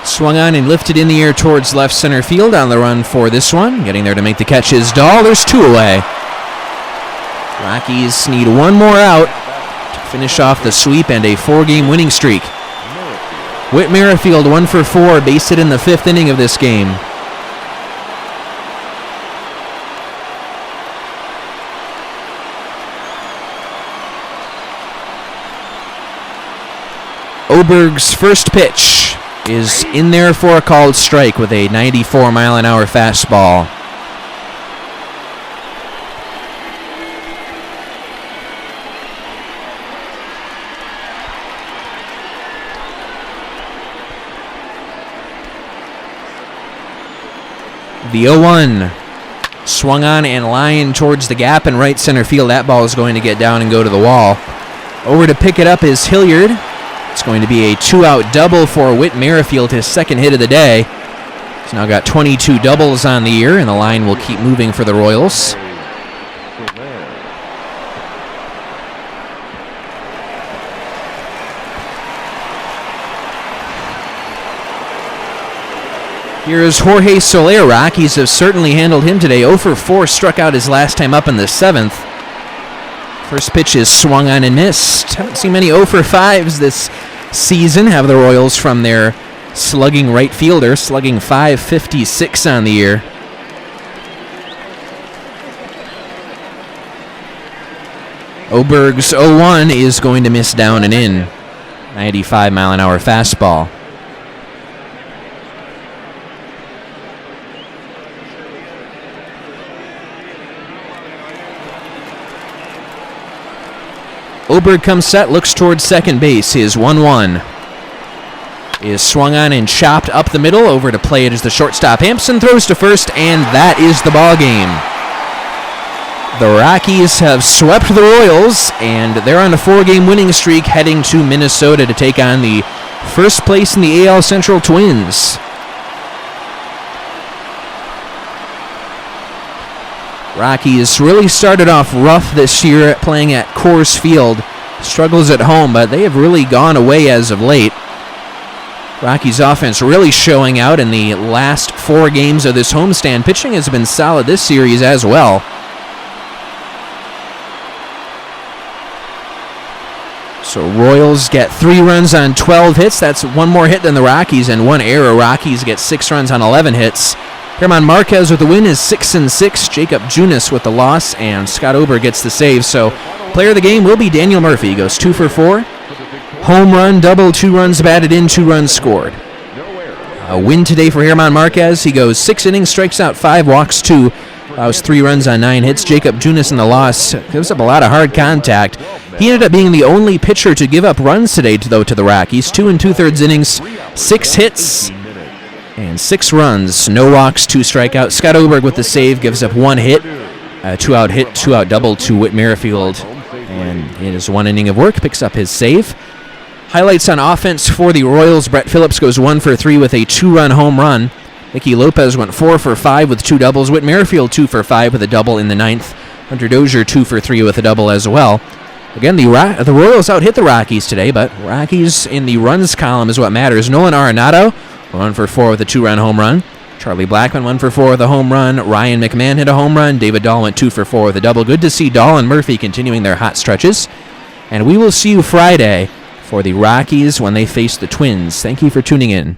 Swung on and lifted in the air towards left center field. On the run for this one. Getting there to make the catch is Dahl. There's 2 away. Rockies need 1 more out to finish off the sweep and a 4-game winning streak. Whit Merrifield 1-for-4, based it in the 5th inning of this game. Oberg's first pitch is in there for a called strike with a 94-mile-an-hour fastball. The 0-1 swung on and lined towards the gap in right center field. That ball is going to get down and go to the wall. Over to pick it up is Hilliard. It's going to be a 2-out double for Whit Merrifield, his 2nd hit of the day. He's now got 22 doubles on the year, and the line will keep moving for the Royals. Here is Jorge Soler. Rockies have certainly handled him today. 0-for-4, struck out his last time up in the 7th. First pitch is swung on and missed. Haven't seen many 0-for-5s this season. Have the Royals from their slugging right fielder, slugging .556 on the year. Oberg's 0-1 is going to miss down and in. 95-mile-an-hour fastball. Oberg comes set, looks towards second base. His 1-1 is swung on and chopped up the middle. Over to play it is the shortstop. Hampson throws to first, and that is the ball game. The Rockies have swept the Royals, and they're on a 4-game winning streak heading to Minnesota to take on the first place in the AL Central Twins. Rockies really started off rough this year playing at Coors Field. Struggles at home, but they have really gone away as of late. Rockies offense really showing out in the last 4 games of this homestand. Pitching has been solid this series as well. So Royals get 3 runs on 12 hits. That's 1 more hit than the Rockies and 1 error. Rockies get 6 runs on 11 hits. German Marquez with the win is 6-6. Jacob Junis with the loss, and Scott Ober gets the save. So player of the game will be Daniel Murphy. He goes 2 for 4. Home run, double, 2 runs batted in, 2 runs scored. A win today for German Marquez. He goes 6 innings, strikes out 5, walks 2, allows 3 runs on 9 hits. Jacob Junis in the loss gives up a lot of hard contact. He ended up being the only pitcher to give up runs today, though, to the Rockies. 2 2/3 innings, 6 hits, and 6 runs. No walks, 2 strikeouts. Scott Oberg with the save gives up 1 hit, a 2-out hit, 2-out double to Whit Merrifield. And in his 1 inning of work, picks up his save. Highlights on offense for the Royals. Brett Phillips goes 1 for 3 with a 2-run home run. Mickey Lopez went 4 for 5 with 2 doubles. Whit Merrifield 2 for 5 with a double in the 9th. Hunter Dozier 2 for 3 with a double as well. Again, the Royals out-hit the Rockies today, but Rockies in the runs column is what matters. Nolan Arenado 1 for 4 with a 2-run home run. Charlie Blackmon 1 for 4 with a home run. Ryan McMahon hit a home run. David Dahl went 2 for 4 with a double. Good to see Dahl and Murphy continuing their hot stretches. And we will see you Friday for the Rockies when they face the Twins. Thank you for tuning in.